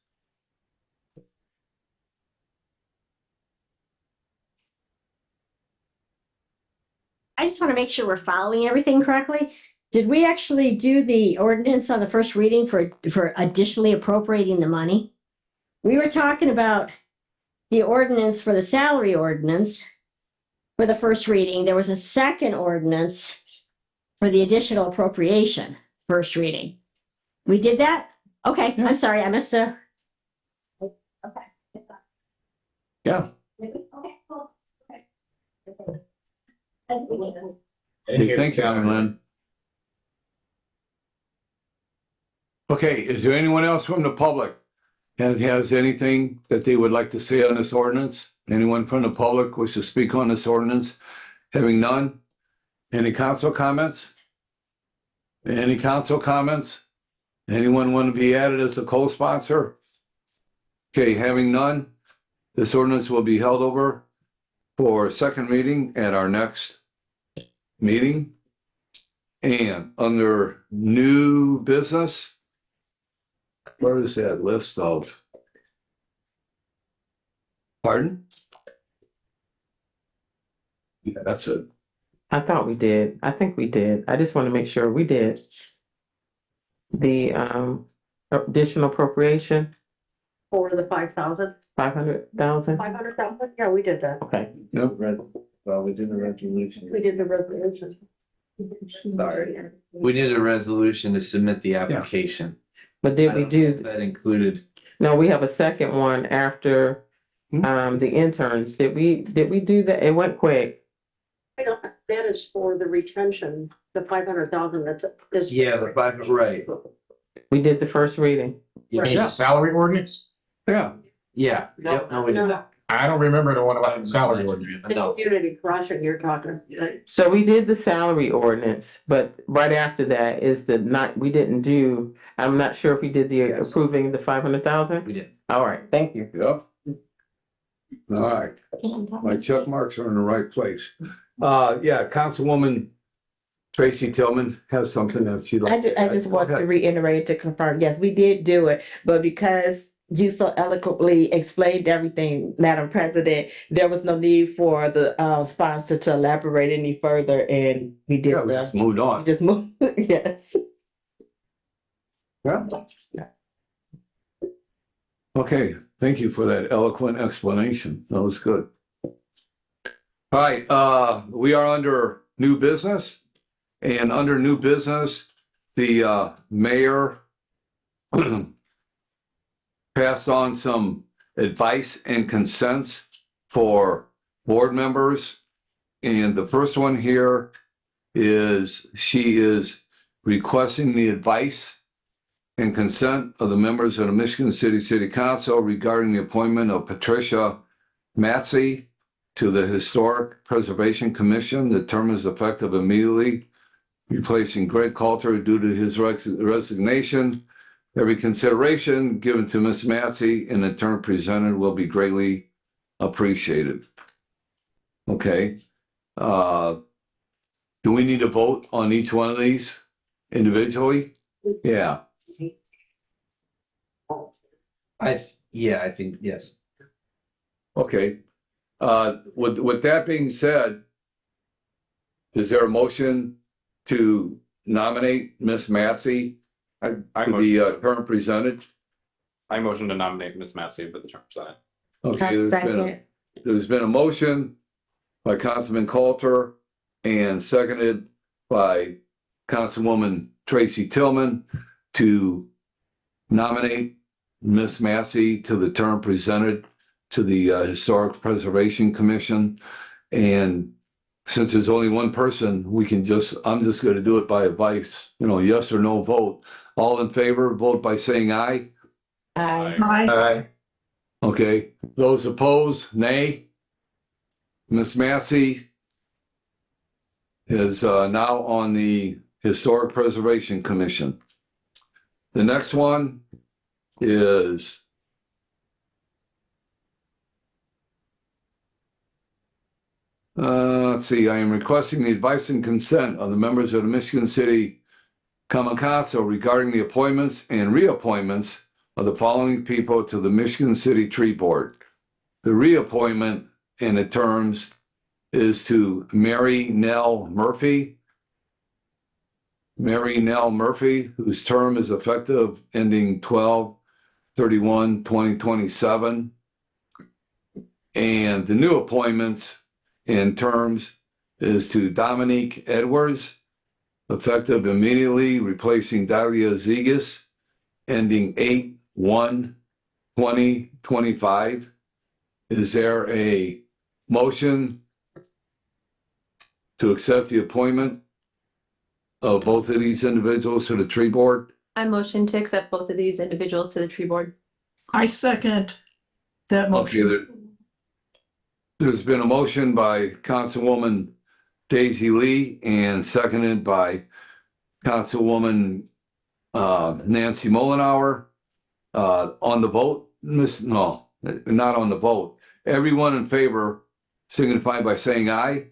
I just want to make sure we're following everything correctly. Did we actually do the ordinance on the first reading for additionally appropriating the money? We were talking about the ordinance for the salary ordinance for the first reading. There was a second ordinance for the additional appropriation, first reading. We did that? Okay, I'm sorry, I missed a. Okay. Yeah. Okay, cool. Okay. Okay, thanks, Lynn. Okay, is there anyone else from the public that has anything that they would like to say on this ordinance? Anyone from the public wish to speak on this ordinance? Having none? Any council comments? Any council comments? Anyone want to be added as a co-sponsor? Okay, having none, this ordinance will be held over for second reading at our next meeting. And under new business, where is that list of? Pardon? Yeah, that's it. I thought we did. I think we did. I just want to make sure we did. The additional appropriation, For the 5,000, 500,000. 500,000? Yeah, we did that. Okay. Nope. Well, we did the resolution. We did the resolution. Sorry. We did a resolution to submit the application. But did we do? That included. No, we have a second one after the interns. Did we do that? It went quick. I don't, that is for the retention, the 500,000 is. Yeah, the 5, right. We did the first reading. Yeah. Salary ordinance? Yeah. Yeah. Yep. No, we did not. I don't remember the one about the salary ordinance. The community crossing you're talking, right? So we did the salary ordinance, but right after that is we didn't do, I'm not sure if we did the approving the 500,000. We did. All right, thank you. Yep. All right. My check marks are in the right place. Yeah, Councilwoman Tracy Tillman has something that she'd like. I just want to reiterate to confirm, yes, we did do it, but because you so eloquently explained everything, Madam President, there was no need for the sponsor to elaborate any further, and we did. Yeah, we just moved on. Just moved, yes. Yeah. Okay, thank you for that eloquent explanation. That was good. All right, we are under new business, and under new business, the mayor passed on some advice and consents for board members. And the first one here is she is requesting the advice and consent of the members of the Michigan City Council regarding the appointment of Patricia Matsey to the Historic Preservation Commission. The term is effective immediately, replacing Greg Coulter due to his resignation. Every consideration given to Ms. Matsey in the term presented will be greatly appreciated. Okay. Do we need to vote on each one of these individually? Yeah. I think yes. Okay. With that being said, is there a motion to nominate Ms. Matsey to the term presented? I motion to nominate Ms. Matsey for the term presented. Okay, there's been a motion by Councilman Coulter and seconded by Councilwoman Tracy Tillman to nominate Ms. Massey to the term presented to the Historic Preservation Commission. And since there's only one person, I'm just going to do it by advice, yes or no vote. All in favor, vote by saying aye. Aye. Aye. Okay. Those opposed, nay. Ms. Massey is now on the Historic Preservation Commission. The next one is let's see, I am requesting the advice and consent of the members of the Michigan City Common Council regarding the appointments and reappointments of the following people to the Michigan City Tree Board. The reappointment and the terms is to Mary Nell Murphy. Mary Nell Murphy, whose term is effective ending 12/31/2027. And the new appointments and terms is to Dominique Edwards, effective immediately, replacing Dahlia Zegas, ending 8/1/2025. Is there a motion to accept the appointment of both of these individuals to the tree board? I motion to accept both of these individuals to the tree board. I second that motion. Okay, there's been a motion by Councilwoman Daisy Lee and seconded by Councilwoman Nancy Mullenhour. On the vote, no, not on the vote. Everyone in favor signify by saying aye.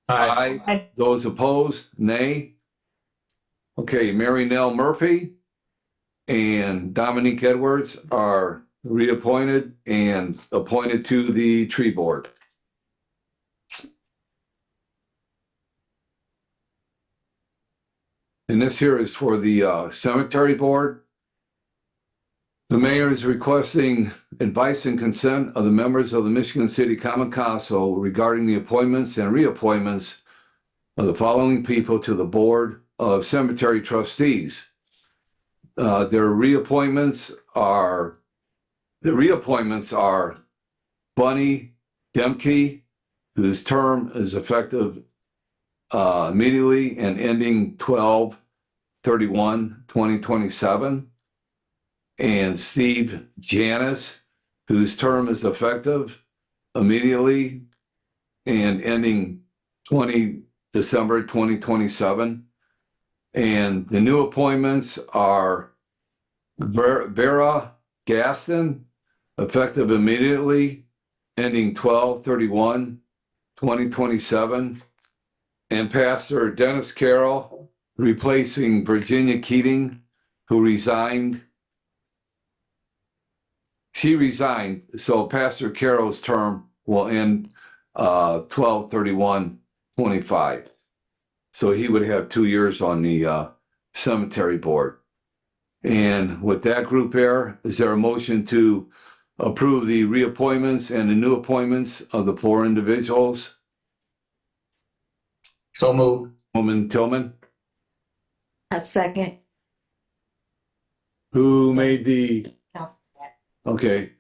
Aye. Aye. Those opposed, nay. Okay, Mary Nell Murphy and Dominique Edwards are reappointed and appointed to the tree board. And this here is for the cemetery board. The mayor is requesting advice and consent of the members of the Michigan City Common Council regarding the appointments and reappointments of the following people to the Board of Cemetery Trustees. Their reappointments are Bunny Demke, whose term is effective immediately and ending 12/31/2027. And Steve Janis, whose term is effective immediately and ending December 2027. And the new appointments are Vera Gaston, effective immediately, ending 12/31/2027. and Pastor Dennis Carroll, replacing Virginia Keating, who resigned. She resigned, so Pastor Carroll's term will end 12/31/25. So he would have 2 years on the cemetery board. And with that group there, is there a motion to approve the reappointments and the new appointments of the 4 individuals? So moved. Woman Tillman, A second. who made the, okay.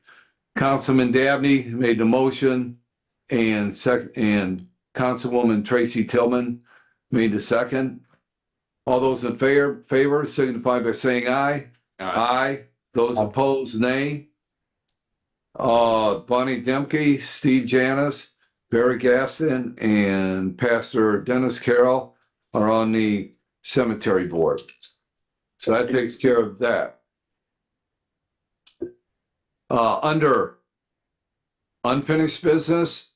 Councilman Dabney made the motion and Councilwoman Tracy Tillman made the second. All those in favor signify by saying aye. Aye. Those opposed, nay. Bonnie Demke, Steve Janis, Barry Gaston, and Pastor Dennis Carroll are on the cemetery board. So that takes care of that. Under unfinished business,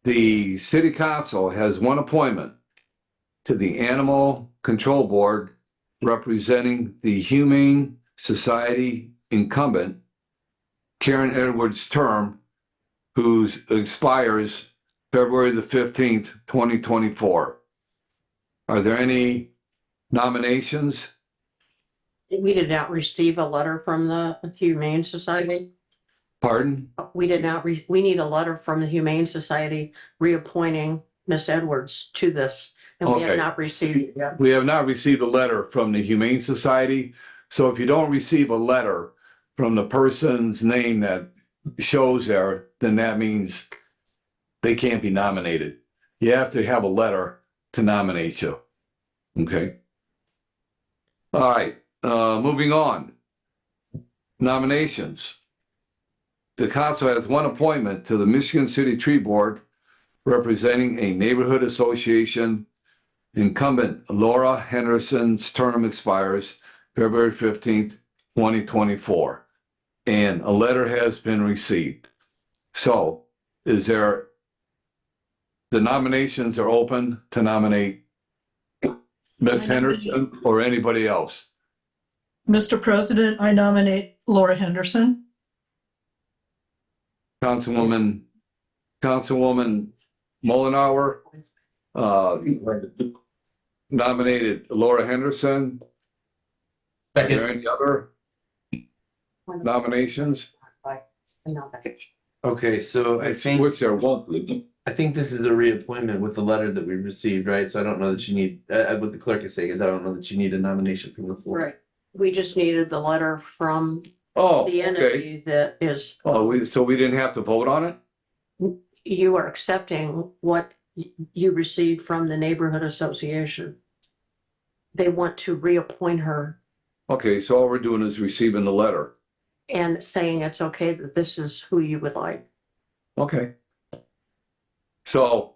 the city council has one appointment to the Animal Control Board representing the Humane Society incumbent, Karen Edwards' term, whose expires February the 15th, 2024. Are there any nominations? We did not receive a letter from the Humane Society. Pardon? We did not, we need a letter from the Humane Society reappointing Miss Edwards to this, and we have Okay. not received it yet. We have not received a letter from the Humane Society. So if you don't receive a letter from the person's name that shows there, then that means they can't be nominated. You have to have a letter to nominate you. Okay. All right. Moving on. Nominations. The council has one appointment to the Michigan City Tree Board representing a neighborhood association. Incumbent Laura Henderson's term expires February 15th, 2024. And a letter has been received. So is there, the nominations are open to nominate Ms. Henderson or anybody else? Mr. President, I nominate Laura Henderson. Councilwoman Mullenhour nominated Laura Henderson. Are there any other nominations? Okay, so I think. Which there won't be. I think this is a reappointment with the letter that we received, right? So I don't know that you need, what the clerk is saying is I don't know that you need a nomination from the floor. Right. We just needed the letter from Oh, the okay. entity that is, So we didn't have to vote on it? you are accepting what you received from the neighborhood association. They want to reappoint her Okay, so all we're doing is receiving the letter. and saying it's okay that this is who you would like. Okay. So,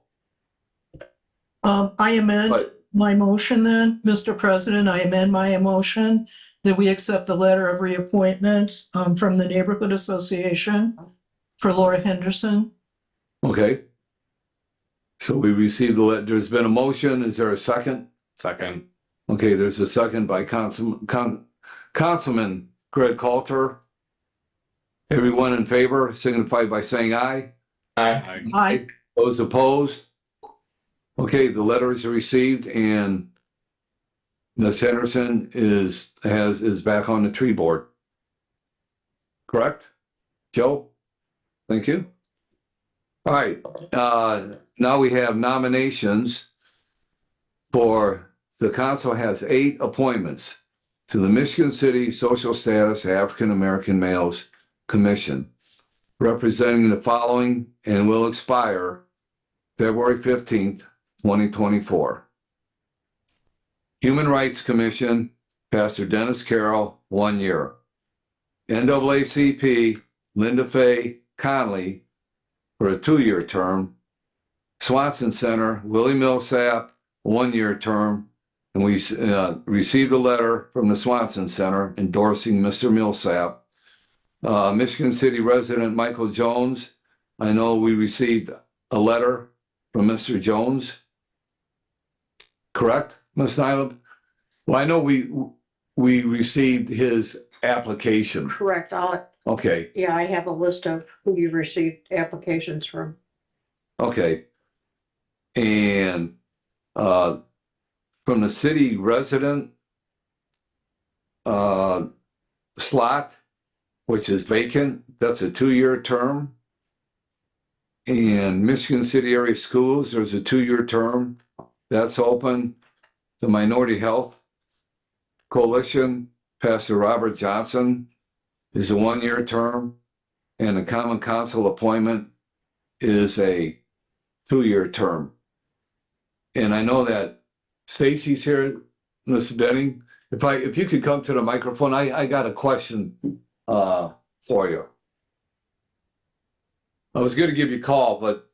I amend but, my motion then, Mr. President, I amend my motion that we accept the letter of reappointment from the Neighborhood Association for Laura Henderson. okay. So we received the letter. There's been a motion. Is there a second? Second. Okay, there's a second by Councilman Greg Coulter. Everyone in favor signify by saying aye. Aye. Aye. Those opposed? Okay, the letter is received and Ms. Henderson is back on the tree board. Correct? Joe? Thank you. All right, now we have nominations for, the council has 8 appointments to the Michigan City Social Status African American Males Commission, representing the following and will expire February 15th, 2024. Human Rights Commission, Pastor Dennis Carroll, 1 year. NAACP, Linda Faye Conley, for a 2-year term. Swanson Center, Willie Millsap, 1-year term. And we received a letter from the Swanson Center endorsing Mr. Millsap. Michigan City resident Michael Jones, I know we received a letter from Mr. Jones. correct, Ms. Nyland? Well, I know we received his application. Correct. Okay, Yeah, I have a list of who you received applications from. okay. And from the city resident slot, which is vacant, that's a 2-year term. And Michigan City Area Schools, there's a 2-year term. That's open. The Minority Health Coalition, Pastor Robert Johnson, is a 1-year term. And the Common Council appointment is a 2-year term. And I know that Stacy's here, Ms. Benning. If you could come to the microphone, I got a question for you. I was going to give you a call, but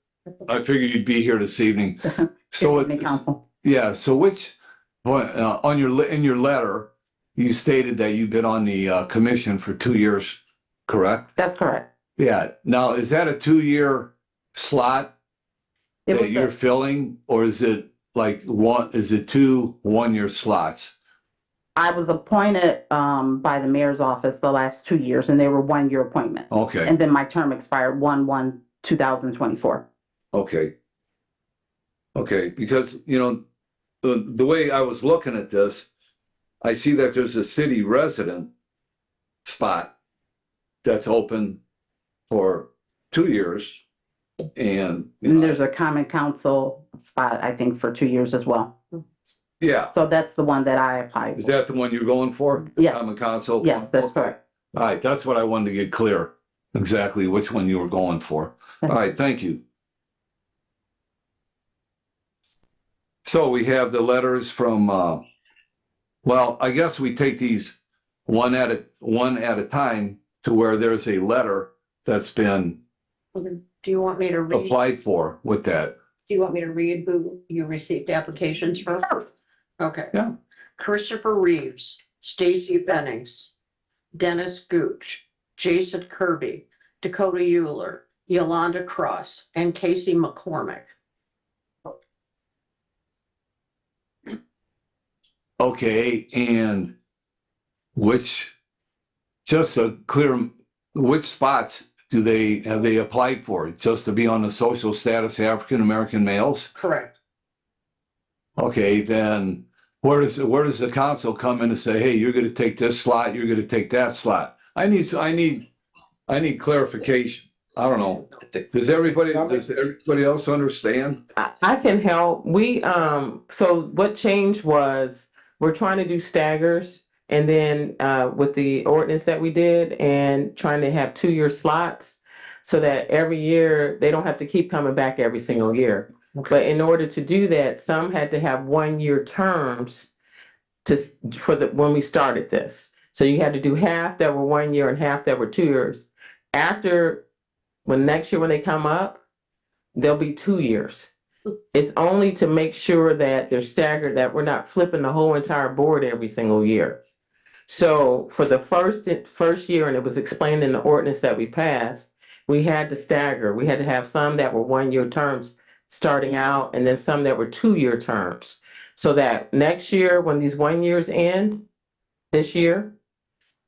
I figured you'd be here this evening. So yeah. So which in your letter, you stated that you've been on the commission for 2 years, correct? That's correct. Yeah. Now, is that a 2-year slot that you're filling, or is it like is it 2 1-year slots? I was appointed by the mayor's office the last 2 years, and they were 1-year appointments. Okay. And then my term expired 1/1/2024. Okay. Okay, because the way I was looking at this, I see that there's a city resident spot that's open for 2 years, and there's a common council spot, I think, for 2 years as well. yeah. So that's the one that I applied Is for. that the one you're going for? The Yeah. Common Council? Yeah, that's correct. All right, that's what I wanted to get clear, exactly which one you were going for. All right, thank you. So we have the letters from, well, I guess we take these one at a time to where there's a letter that's been Do you want me to read? applied for with that. Do you want me to read who you received applications from? Okay. Yeah. Christopher Reeves, Stacy Bennings, Dennis Gooch, Jason Kirby, Dakota Euler, Yolanda Cross, and Casey McCormick. Okay, and just a clear, which spots have they applied for? Just to be on the social status African American males? Correct. Okay, then where does the council come in and say, hey, you're gonna take this slot, you're gonna take that slot? I need clarification. I don't know. Does everybody else understand? I can help. So what changed was we're trying to do staggers, and then with the ordinance that we did and trying to have 2-year slots so that every year they don't have to keep coming back every single year. But in order to do that, some had to have 1-year terms when we started this. So you had to do half that were 1 year and half that were 2 years. Next year when they come up, they'll be 2 years. It's only to make sure that they're staggered, that we're not flipping the whole entire board every single year. So for the first year, and it was explained in the ordinance that we passed, we had to stagger. We had to have some that were 1-year terms starting out, and then some that were 2-year terms. So that next year, when these 1 years end, this year,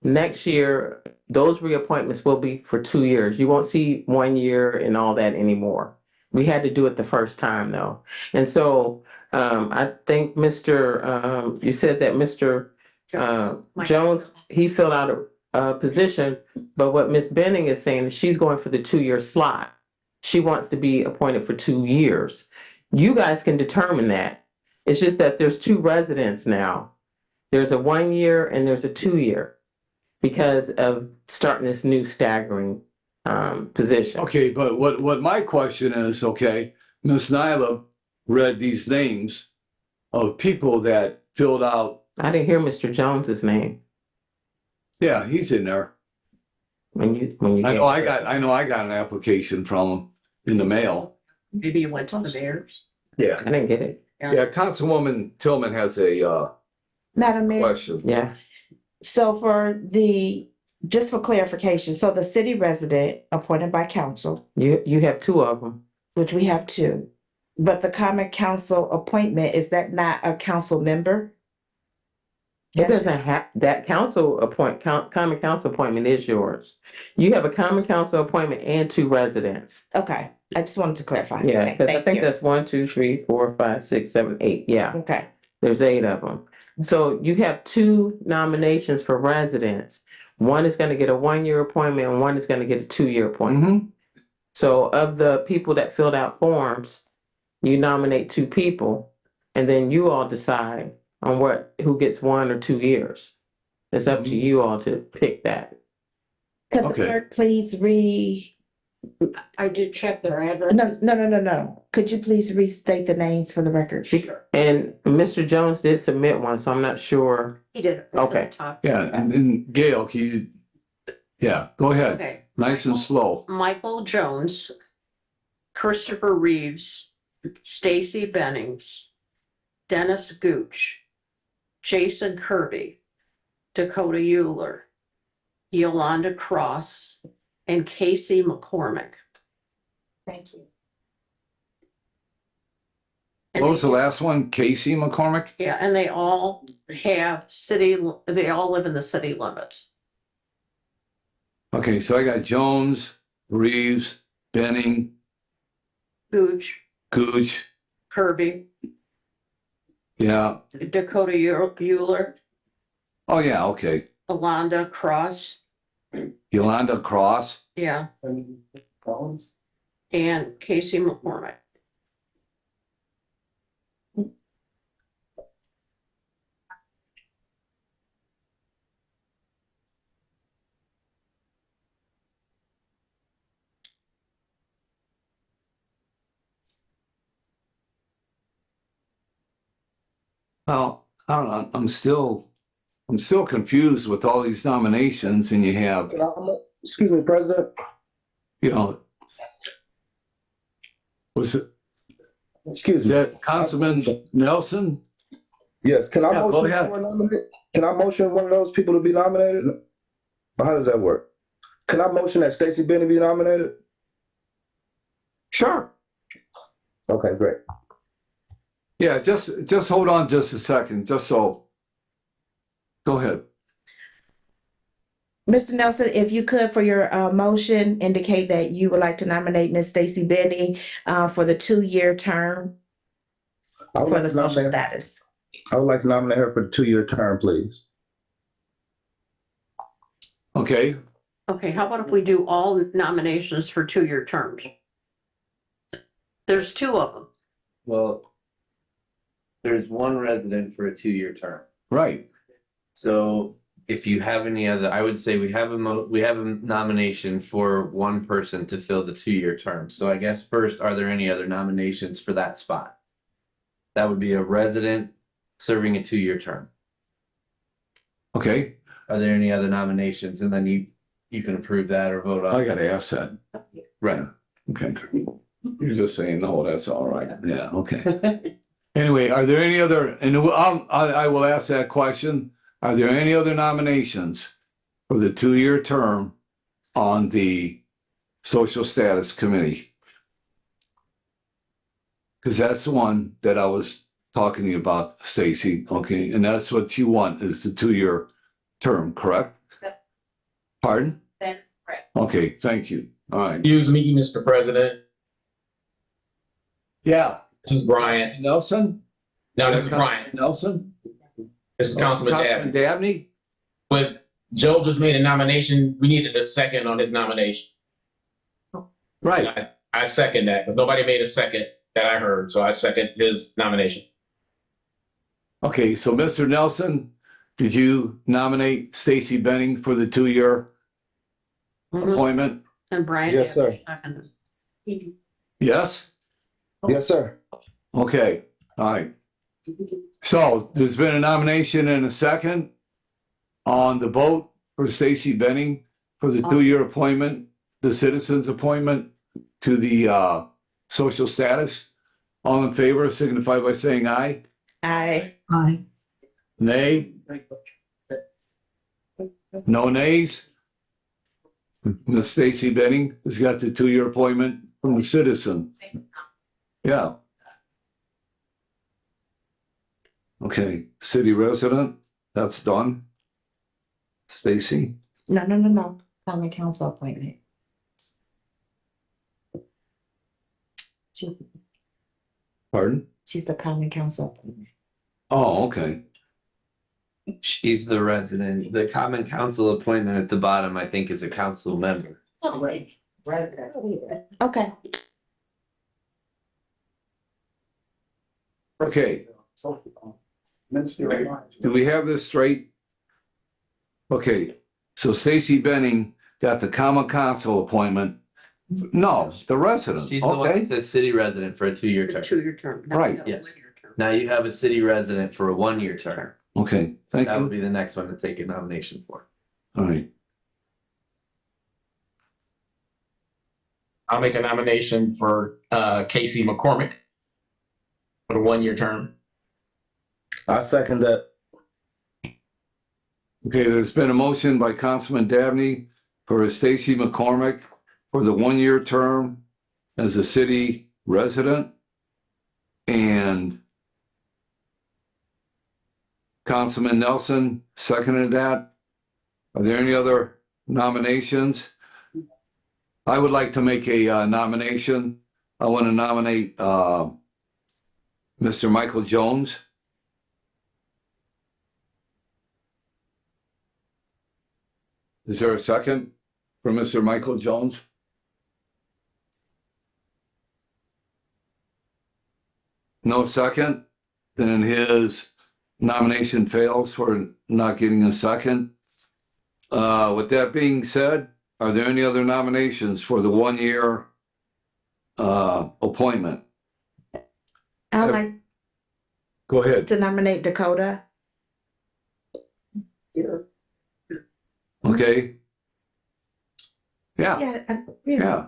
next year, those reappointments will be for 2 years. You won't see 1 year and all that anymore. We had to do it the first time though. And so I think you said that Mr. Jones, he filled out a position, but what Ms. Benning is saying is she's going for the 2-year slot. She wants to be appointed for 2 years. You guys can determine that. It's just that there's 2 residents now. There's a 1 year and there's a 2 year because of starting this new staggering position. Okay, but what my question is, okay, Ms. Nyla read these names of people that filled out. I didn't hear Mr. Jones's name. Yeah, he's in there. I know I got an application from him in the mail. Maybe you went to the Bears. Yeah. I didn't get it. Yeah, Councilwoman Tillman has a Madam Mayor. question. Yeah. So just for clarification, so the city resident appointed by council, You have 2 of them. which we have 2. But the common council appointment, is that not a council member? It doesn't have, that common council appointment is yours. You have a common council appointment and 2 residents. Okay, I just wanted to clarify. Yeah, Okay, because I thank think you. that's 1, 2, 3, 4, 5, 6, 7, 8. Yeah, Okay, there's 8 of them. So you have 2 nominations for residents. One is going to get a 1-year appointment and one is going to get a 2-year appointment. So of the people that filled out forms, you nominate 2 people and then you all decide on who gets 1 or 2 years. It's up to you all to pick that. could the Okay. clerk please I did check their address. No. Could you please restate the names for the record? And Mr. Jones did submit one, so I'm not sure. He did. It was at the Okay. top. Yeah, and Gail, yeah, go ahead. Okay. Nice and slow. Michael Jones, Christopher Reeves, Stacy Bennings, Dennis Gooch, Jason Kirby, Dakota Euler, Yolanda Cross, and Casey McCormick. Thank you. What was the last one? Casey McCormick? Yeah, and they all they all live in the city limits. Okay, so I got Jones, Reeves, Benning, Gooch, Gooch, Kirby, yeah. Dakota Euler, Oh, yeah, okay. Yolanda Cross, Yolanda Cross. yeah, and Casey McCormick. Well, I don't know. I'm still confused with all these nominations, and you have, Excuse me, President. you know, was it, Excuse is me. that Councilman Nelson? Yes, can I Yeah, go motion ahead. for a nominate? Can I motion one of those people to be nominated? Or how does that work? Can I motion that Stacy Benny be nominated? Sure. Okay, great. Yeah, just hold on just a second, just so. Go ahead. Mr. Nelson, if you could, for your motion, indicate that you would like to nominate Ms. Stacy Benny for the 2-year term I would for like the to social nominate- status. I would like to nominate her for the 2-year term, please. Okay, Okay, how about if we do all nominations for 2-year terms? There's 2 of them. Well, there's 1 resident for a 2-year term. right. So if you have any other, I would say we have a nomination for 1 person to fill the 2-year term. So I guess first, are there any other nominations for that spot? That would be a resident serving a 2-year term. Okay, Are there any other nominations? And then you can approve that or vote on. I gotta ask that. Right. Okay. You're just saying, no, that's all right. Yeah, okay. Anyway, are there any other, and I will ask that question. Are there any other nominations for the 2-year term on the Social Status Committee? Because that's the one that I was talking to you about, Stacy, okay? And that's what you want, is the 2-year term, correct? Pardon? That's correct. Okay, thank you. All right. Excuse me, Mr. President. Yeah. This is Brian. Nelson? No, this is Brian. Nelson? This is Councilman Dabney. Dabney? But Joe just made a nomination. We needed a second on his nomination. Right. I second that because nobody made a second that I heard. So I second his nomination. Okay, so Mr. Nelson, did you nominate Stacy Benning for the 2-year appointment? And Brian. Yes, sir. Second. Yes? Yes, sir. Okay, all right. So there's been a nomination and a second on the vote for Stacy Benning for the 2-year appointment, the citizens appointment to the social status. All in favor signify by saying aye. Aye. Aye. Nay? No nays? Ms. Stacy Benning has got the 2-year appointment from the citizen. Yeah. Okay, city resident, that's done. Stacy? No. Common council appointment. Pardon? She's the common council appointment. Oh, okay. She's the resident. The common council appointment at the bottom, I think, is a council member. Oh, right. Okay. Okay, do we have this straight? Okay, so Stacy Benning got the common council appointment. No, the resident, She's the one okay, that says city resident for a 2-year term. Two-year term. Right. Yes. Now you have a city resident for a 1-year term. okay, thank That would you. be the next one to take a nomination for. All right, I'll make a nomination for Casey McCormick for the 1-year term. I second that. okay, there's been a motion by Councilman Dabney for Stacy McCormick for the 1-year term as a city resident. And Councilman Nelson seconded that. Are there any other nominations? I would like to make a nomination. I want to nominate Mr. Michael Jones. Is there a second for Mr. Michael Jones? No second? Then his nomination fails for not getting a second. With that being said, are there any other nominations for the 1-year appointment? I'd like Go ahead. to nominate Dakota. Okay. Yeah, Yeah. yeah.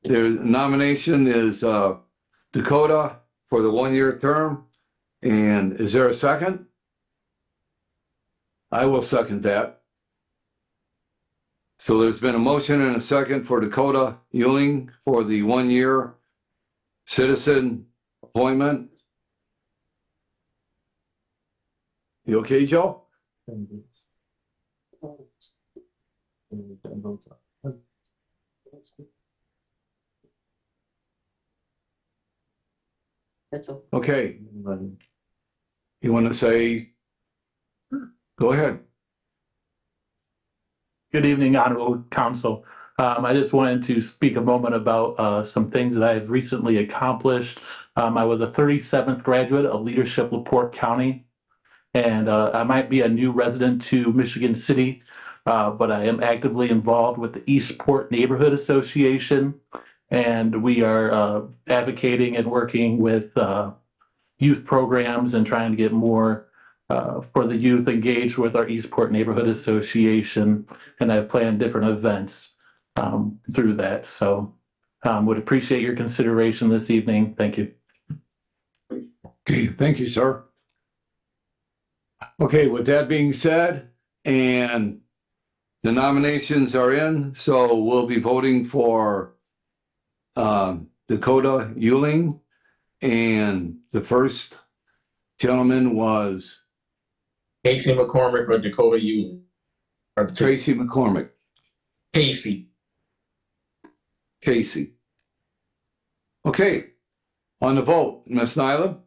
Their nomination is Dakota for the 1-year term. And is there a second? I will second that. So there's been a motion and a second for Dakota Ewing for the 1-year citizen appointment. You okay, Joe? Okay. You want to say? Go ahead. Good evening, Honorable Council. I just wanted to speak a moment about some things that I've recently accomplished. I was a 37th graduate of Leadership LaPorte County, and I might be a new resident to Michigan City, but I am actively involved with the Eastport Neighborhood Association, and we are advocating and working with youth programs and trying to get more for the youth engaged with our Eastport Neighborhood Association, and I've planned different events through that. So would appreciate your consideration this evening. Thank you. Okay, thank you, sir. Okay, with that being said, and the nominations are in, so we'll be voting for Dakota Ewing, and the first gentleman was Casey McCormick or Dakota Ewing? Or Tracy McCormick. Casey. Casey. Okay, on the vote, Ms. Nyla?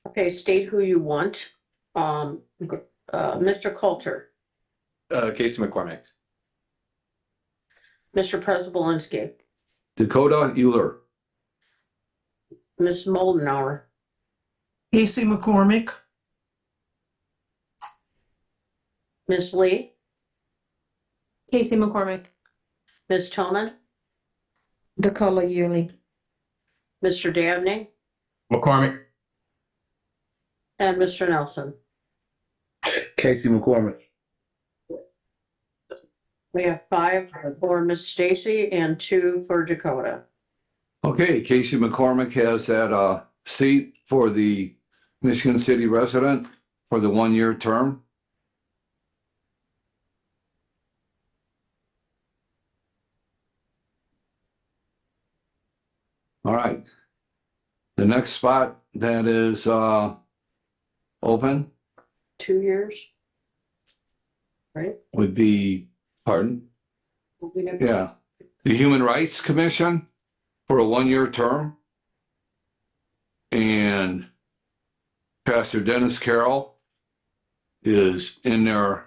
Okay, state who you want. Mr. Coulter, Casey McCormick. Mr. Preselinski, Dakota Euler. Ms. Moldenauer, Casey McCormick, Ms. Lee, Casey McCormick, Ms. Toman, Dakota Ewing. Mr. Dabney, McCormick. and Mr. Nelson. Casey McCormick. We have 5 for Ms. Stacy and 2 for Dakota. Okay, Casey McCormick has that seat for the Michigan City resident for the 1-year term. All right. The next spot that is open 2 years. Right? would be, pardon? Yeah, the Human Rights Commission for a 1-year term. And Pastor Dennis Carroll is in there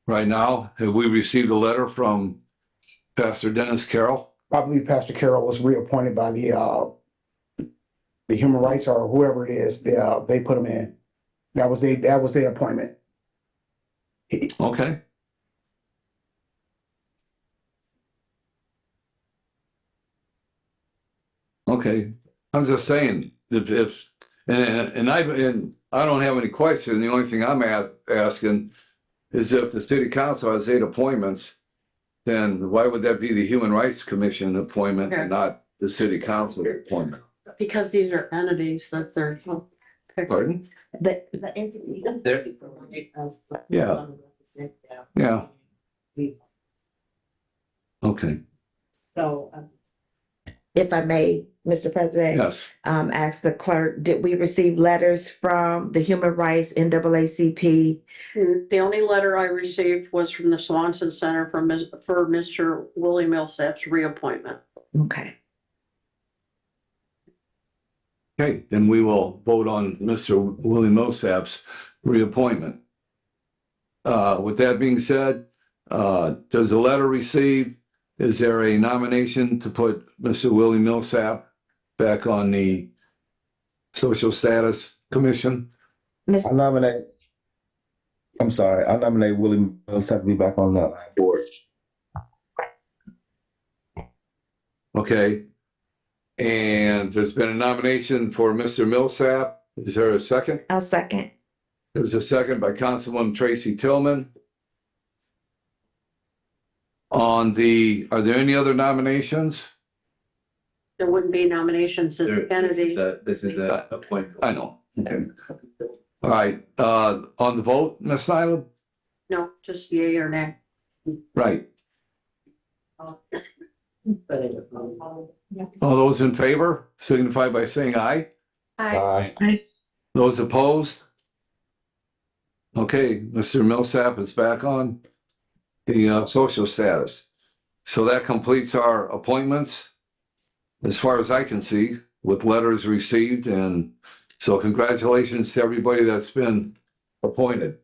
right now. Have we received a letter from Pastor Dennis Carroll? I believe Pastor Carroll was reappointed by the human rights or whoever it is. They put him in. That was their appointment. Okay. Okay, I'm just saying, if and I don't have any question. The only thing I'm asking is if the city council has 8 appointments, then why would that be the Human Rights Commission appointment and not the city council appointment? Because these are entities that they're. Pardon? The entity. Yeah. Yeah. Okay. So, if I may, Mr. President. Yes. Ask the clerk, did we receive letters from the Human Rights NAACP? The only letter I received was from the Swanson Center for Mr. Willie Millsap's reappointment. Okay. Okay, then we will vote on Mr. Willie Millsap's reappointment. With that being said, does the letter received? Is there a nomination to put Mr. Willie Millsap back on the Social Status Commission? I nominate Willie Millsap to be back on the board. Okay. And there's been a nomination for Mr. Millsap. Is there a second? I'll second. There's a second by Councilwoman Tracy Tillman. Are there any other nominations? There wouldn't be nominations in Kennedy. This is a appointment. I know. Okay. All right, on the vote, Ms. Nyland? No, just yay or nay. Right. All those in favor signify by saying aye. Aye. Those opposed? Okay, Mr. Millsap is back on the social status. So that completes our appointments, as far as I can see, with letters received. And so congratulations to everybody that's been appointed.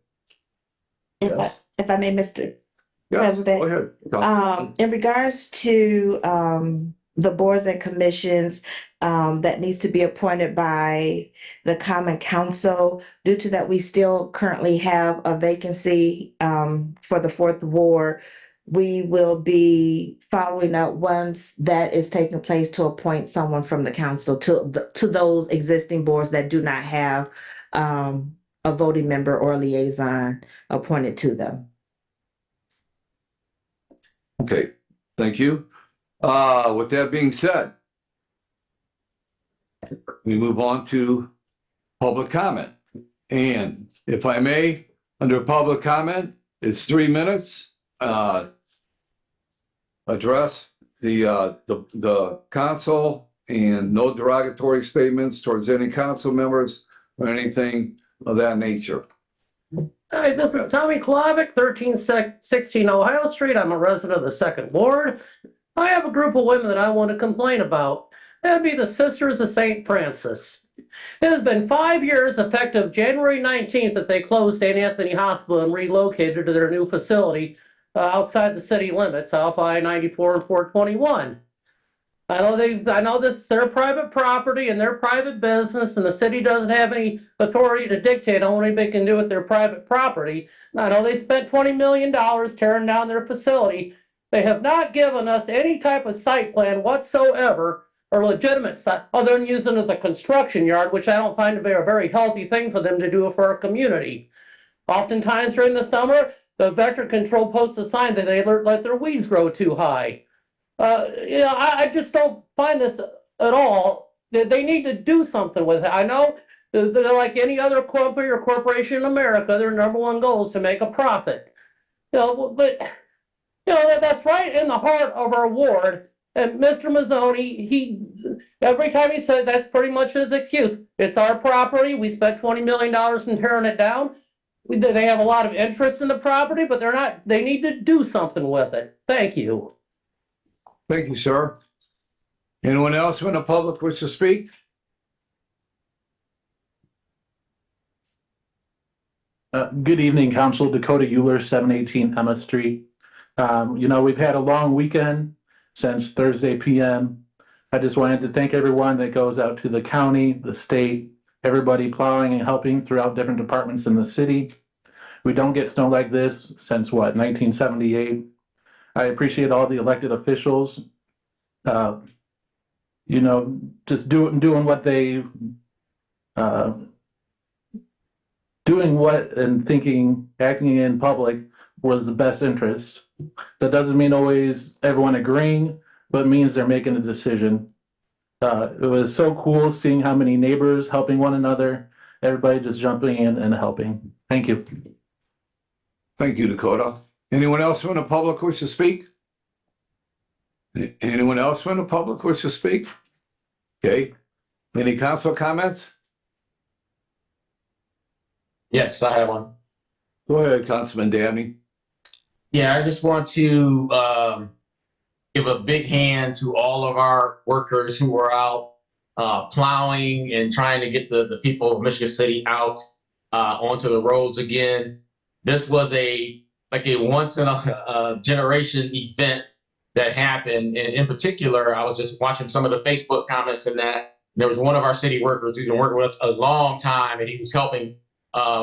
If I may, Mr. Yes, President. go ahead. In regards to the boards and commissions that needs to be appointed by the Common Council, due to that we still currently have a vacancy for the 4th Ward, we will be following up once that is taking place to appoint someone from the council to those existing boards that do not have a voting member or liaison appointed to them. Okay, thank you. With that being said, we move on to public comment. And if I may, under public comment, it's 3 minutes. Address the council and no derogatory statements towards any council members or anything of that nature. Hi, this is Tommy Klavick, 1316 Ohio Street. I'm a resident of the 2nd Ward. I have a group of women that I want to complain about. That'd be the Sisters of St. Francis. It has been 5 years, effective January 19th, that they closed St. Anthony Hospital and relocated to their new facility outside the city limits, off I-94 and 421. I know this is their private property and their private business, and the city doesn't have any authority to dictate on what they can do with their private property. I know they spent $20 million tearing down their facility. They have not given us any type of site plan whatsoever, or legitimate site, other than using it as a construction yard, which I don't find to be a very healthy thing for them to do for our community. Oftentimes during the summer, the vector control posts a sign that they let their weeds grow too high. I just don't find this at all. They need to do something with it. I know they're like any other company or corporation in America. Their number one goal is to make a profit. But that's right in the heart of our ward. And Mr. Mazzoni, Every time he said, that's pretty much his excuse. It's our property. We spent $20 million in tearing it down. They have a lot of interest in the property, but they need to do something with it. Thank you. Thank you, sir. Anyone else from the public wish to speak? Good evening, Council. Dakota Euler, 718 Emma Street. We've had a long weekend since Thursday PM. I just wanted to thank everyone that goes out to the county, the state, everybody plowing and helping throughout different departments in the city. We don't get snow like this since 1978. I appreciate all the elected officials, just doing what they, doing what and thinking, acting in public was the best interest. That doesn't mean always everyone agreeing, but means they're making a decision. It was so cool seeing how many neighbors helping one another, everybody just jumping in and helping. Thank you. Thank you, Dakota. Anyone else from the public wish to speak? Anyone else from the public wish to speak? Okay. Any council comments? Yes, I have one. Go ahead, Councilman Dabney. Yeah, I just want to give a big hand to all of our workers who are out plowing and trying to get the people of Michigan City out onto the roads again. This was a once in a generation event that happened. And in particular, I was just watching some of the Facebook comments and that there was one of our city workers who's been working with us a long time, and he was helping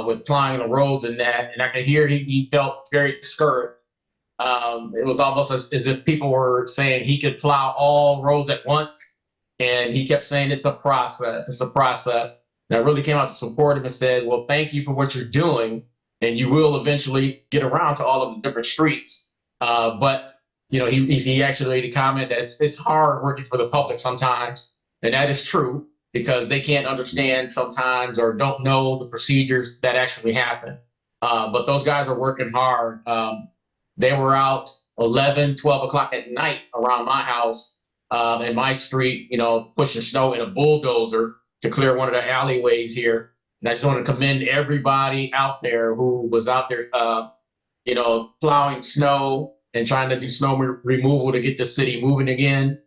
with plowing the roads and that. And I could hear he felt very discouraged. It was almost as if people were saying he could plow all roads at once. And he kept saying, it's a process. It's a process. And I really came out to support him and said, well, thank you for what you're doing. And you will eventually get around to all of the different streets. But he actually made a comment that it's hard working for the public sometimes. And that is true, because they can't understand sometimes or don't know the procedures that actually happen. But those guys are working hard. They were out 11, 12 o'clock at night around my house in my street, pushing snow in a bulldozer to clear one of the alleyways here. And I just want to commend everybody out there who was out there, plowing snow and trying to do snow removal to get the city moving again.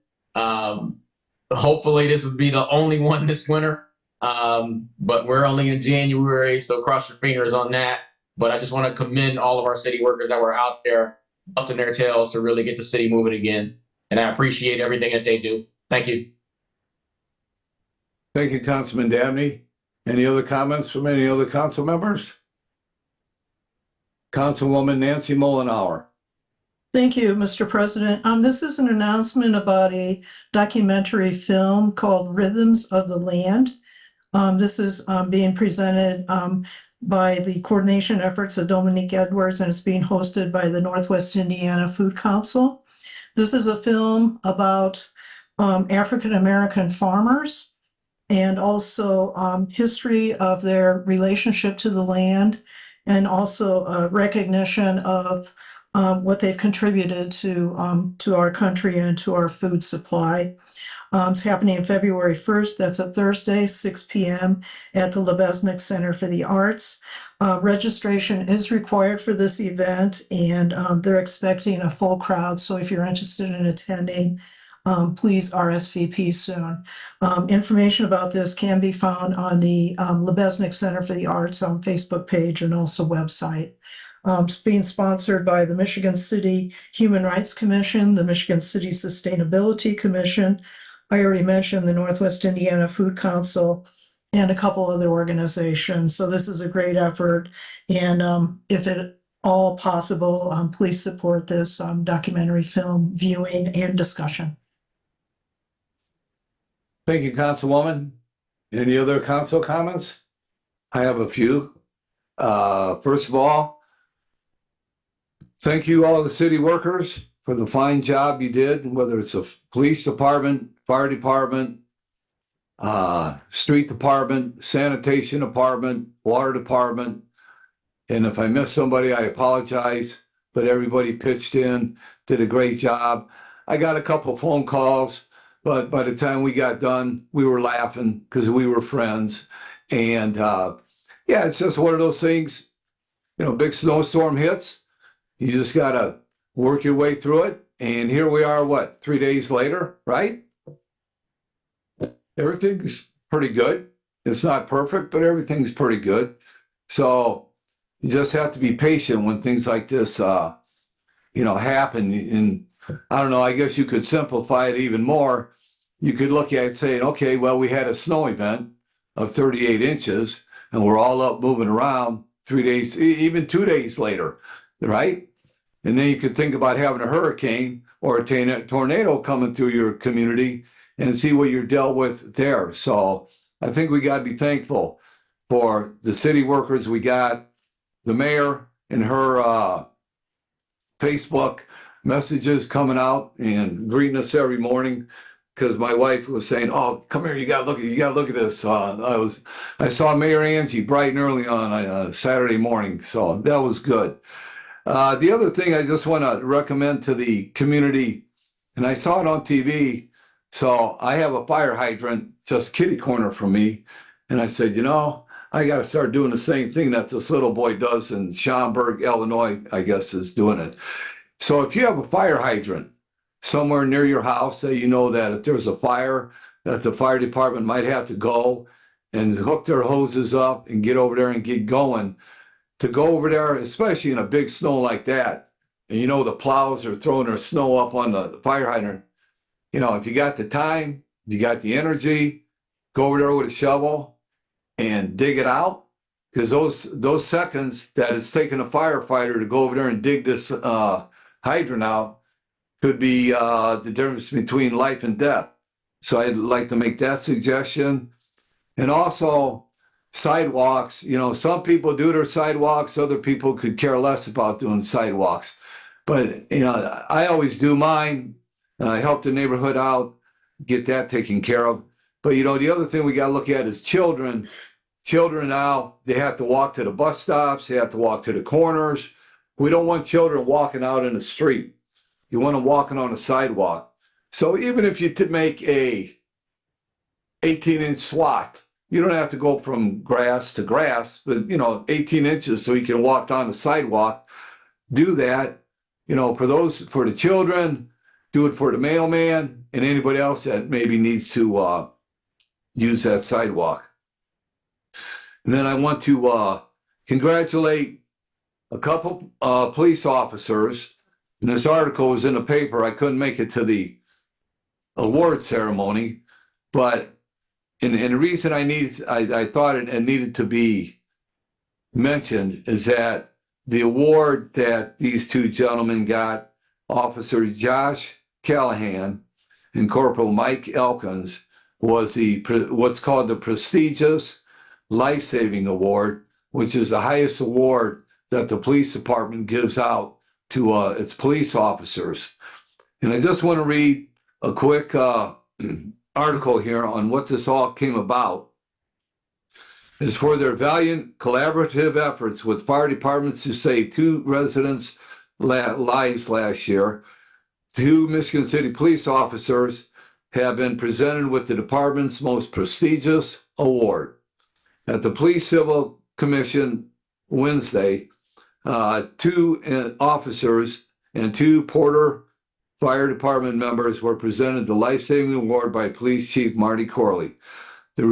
Hopefully this will be the only one this winter, but we're only in January, so cross your fingers on that. But I just want to commend all of our city workers that were out there busting their tails to really get the city moving again. And I appreciate everything that they do. Thank you. Thank you, Councilman Dabney. Any other comments from any other council members? Councilwoman Nancy Mullenhour. Thank you, Mr. President. This is an announcement about a documentary film called Rhythms of the Land. This is being presented by the coordination efforts of Dominique Edwards, and it's being hosted by the Northwest Indiana Food Council. This is a film about African-American farmers and also history of their relationship to the land, and also recognition of what they've contributed to our country and to our food supply. It's happening February 1st. That's a Thursday, 6 p.m. at the Lebesnick Center for the Arts. Registration is required for this event, and they're expecting a full crowd. So if you're interested in attending, please RSVP soon. Information about this can be found on the Lebesnick Center for the Arts Facebook page and also website. It's being sponsored by the Michigan City Human Rights Commission, the Michigan City Sustainability Commission. I already mentioned the Northwest Indiana Food Council and a couple other organizations. So this is a great effort. And if at all possible, please support this documentary film viewing and discussion. Thank you, Councilwoman. Any other council comments? I have a few. First of all, thank you all the city workers for the fine job you did, whether it's a police department, fire department, street department, sanitation department, water department. And if I missed somebody, I apologize, but everybody pitched in, did a great job. I got a couple of phone calls but by the time we got done, we were laughing because we were friends. And yeah, it's just one of those things, you know, big snowstorm hits. You just got to work your way through it. And here we are, what, 3 days later, right? Everything's pretty good. It's not perfect, but everything's pretty good. So you just have to be patient when things like this, you know, happen. And I don't know, I guess you could simplify it even more. You could look at it saying, okay, well, we had a snow event of 38 inches and we're all up moving around 3 days, even 2 days later, right? And then you could think about having a hurricane or a tornado coming through your community and see what you're dealt with there. So I think we got to be thankful for the city workers we got, the mayor and her Facebook messages coming out and greeting us every morning. Because my wife was saying, "Oh, come here! You got to look at this." I saw Mayor Angie bright and early on a Saturday morning, so that was good. The other thing I just want to recommend to the community, and I saw it on TV. So I have a fire hydrant just kitty corner from me, and I said, you know, I got to start doing the same thing that this little boy does in Schaumburg, Illinois. I guess is doing it. So if you have a fire hydrant somewhere near your house that you know that if there's a fire, that the fire department might have to go and hook their hoses up and get over there and get going. To go over there, especially in a big snow like that, and you know the plows are throwing their snow up on the fire hydrant. You know, if you got the time, you got the energy, go over there with a shovel and dig it out. Because those seconds that it's taking a firefighter to go over there and dig this hydrant out could be the difference between life and death. So I'd like to make that suggestion. And also sidewalks, you know, some people do their sidewalks, other people could care less about doing sidewalks. But, you know, I always do mine. I help the neighborhood out, get that taken care of. But, you know, the other thing we got to look at is children. Children now, they have to walk to the bus stops. They have to walk to the corners. We don't want children walking out in the street. You want them walking on a sidewalk. So even if you make a 18-inch swath, you don't have to go from grass to grass, but, you know, 18 inches so you can walk down the sidewalk. Do that, you know, for the children, do it for the mailman and anybody else that maybe needs to use that sidewalk. And then I want to congratulate a couple police officers. And this article was in the paper. I couldn't make it to the award ceremony, but and the reason I thought it needed to be mentioned is that the award that these two gentlemen got, Officer Josh Callahan and Corporal Mike Elkins, was what's called the prestigious Life-Saving Award, which is the highest award that the police department gives out to its police officers. And I just want to read a quick article here on what this all came about. It's for their valiant collaborative efforts with fire departments to save 2 residents' lives last year. 2 Michigan City police officers have been presented with the department's most prestigious award. At the Police Civil Commission Wednesday, 2 officers and 2 Porter Fire Department members were presented the Life-Saving Award by Police Chief Marty Corley. The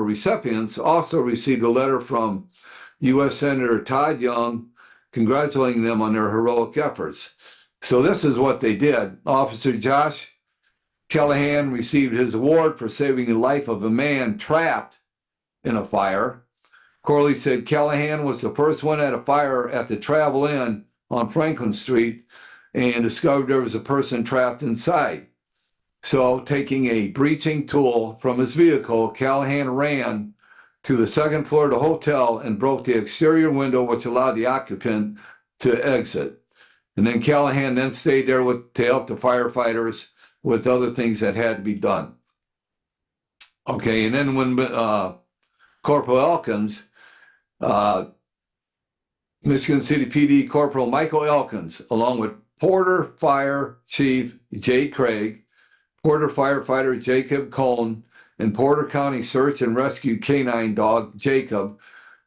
recipients also received a letter from U.S. Senator Todd Young congratulating them on their heroic efforts. So this is what they did. Officer Josh Callahan received his award for saving the life of a man trapped in a fire. Corley said Callahan was the first one at a fire at the Travel Inn on Franklin Street and discovered there was a person trapped inside. So, taking a breaching tool from his vehicle, Callahan ran to the 2nd floor of the hotel and broke the exterior window, which allowed the occupant to exit. And then Callahan then stayed there to help the firefighters with other things that had to be done. Okay, and then when Corporal Elkins, Michigan City PD Corporal Michael Elkins, along with Porter Fire Chief Jay Craig, Porter firefighter Jacob Cohn, and Porter County Search and Rescue Canine Dog Jacob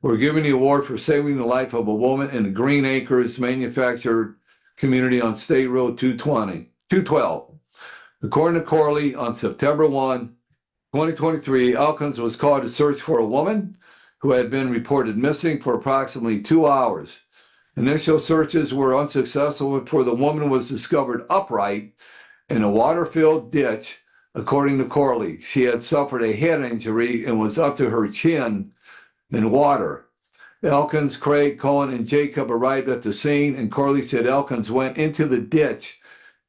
were given the award for saving the life of a woman in the Green Acres manufactured community on State Road 212. According to Corley, on September 1, 2023, Elkins was called to search for a woman who had been reported missing for approximately 2 hours. Initial searches were unsuccessful, for the woman was discovered upright in a water-filled ditch. According to Corley, she had suffered a head injury and was up to her chin in water. Elkins, Craig, Cohen, and Jacob arrived at the scene, and Corley said Elkins went into the ditch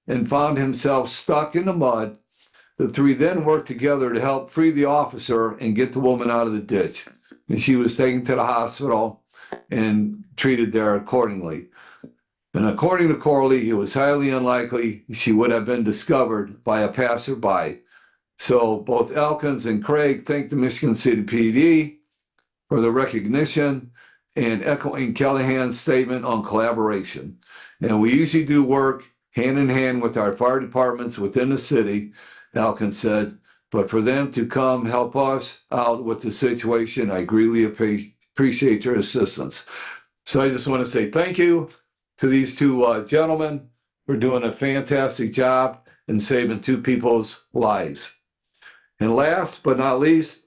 and found himself stuck in the mud. The three then worked together to help free the officer and get the woman out of the ditch. And she was taken to the hospital and treated there accordingly. And according to Corley, it was highly unlikely she would have been discovered by a passerby. So both Elkins and Craig thanked the Michigan City PD for the recognition and echoing Callahan's statement on collaboration. And we usually do work hand in hand with our fire departments within the city, Elkins said, but for them to come help us out with the situation, I greatly appreciate their assistance. So I just want to say thank you to these two gentlemen for doing a fantastic job and saving two people's lives. And last but not least,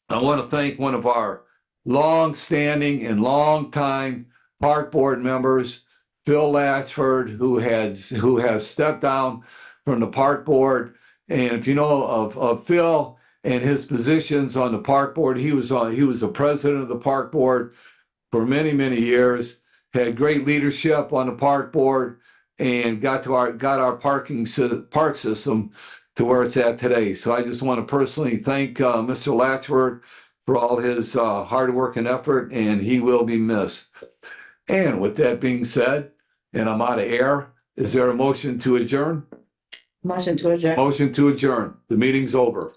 I want to thank one of our long-standing and long-time park board members, Phil Latchford, who has stepped down from the park board. And if you know of Phil and his positions on the park board, he was the president of the park board for many, many years. Had great leadership on the park board and got our park system to where it's at today. So I just want to personally thank Mr. Latchford for all his hard work and effort, and he will be missed. And with that being said, and I'm out of air, is there a motion to adjourn? Motion to adjourn. Motion to adjourn. The meeting's over.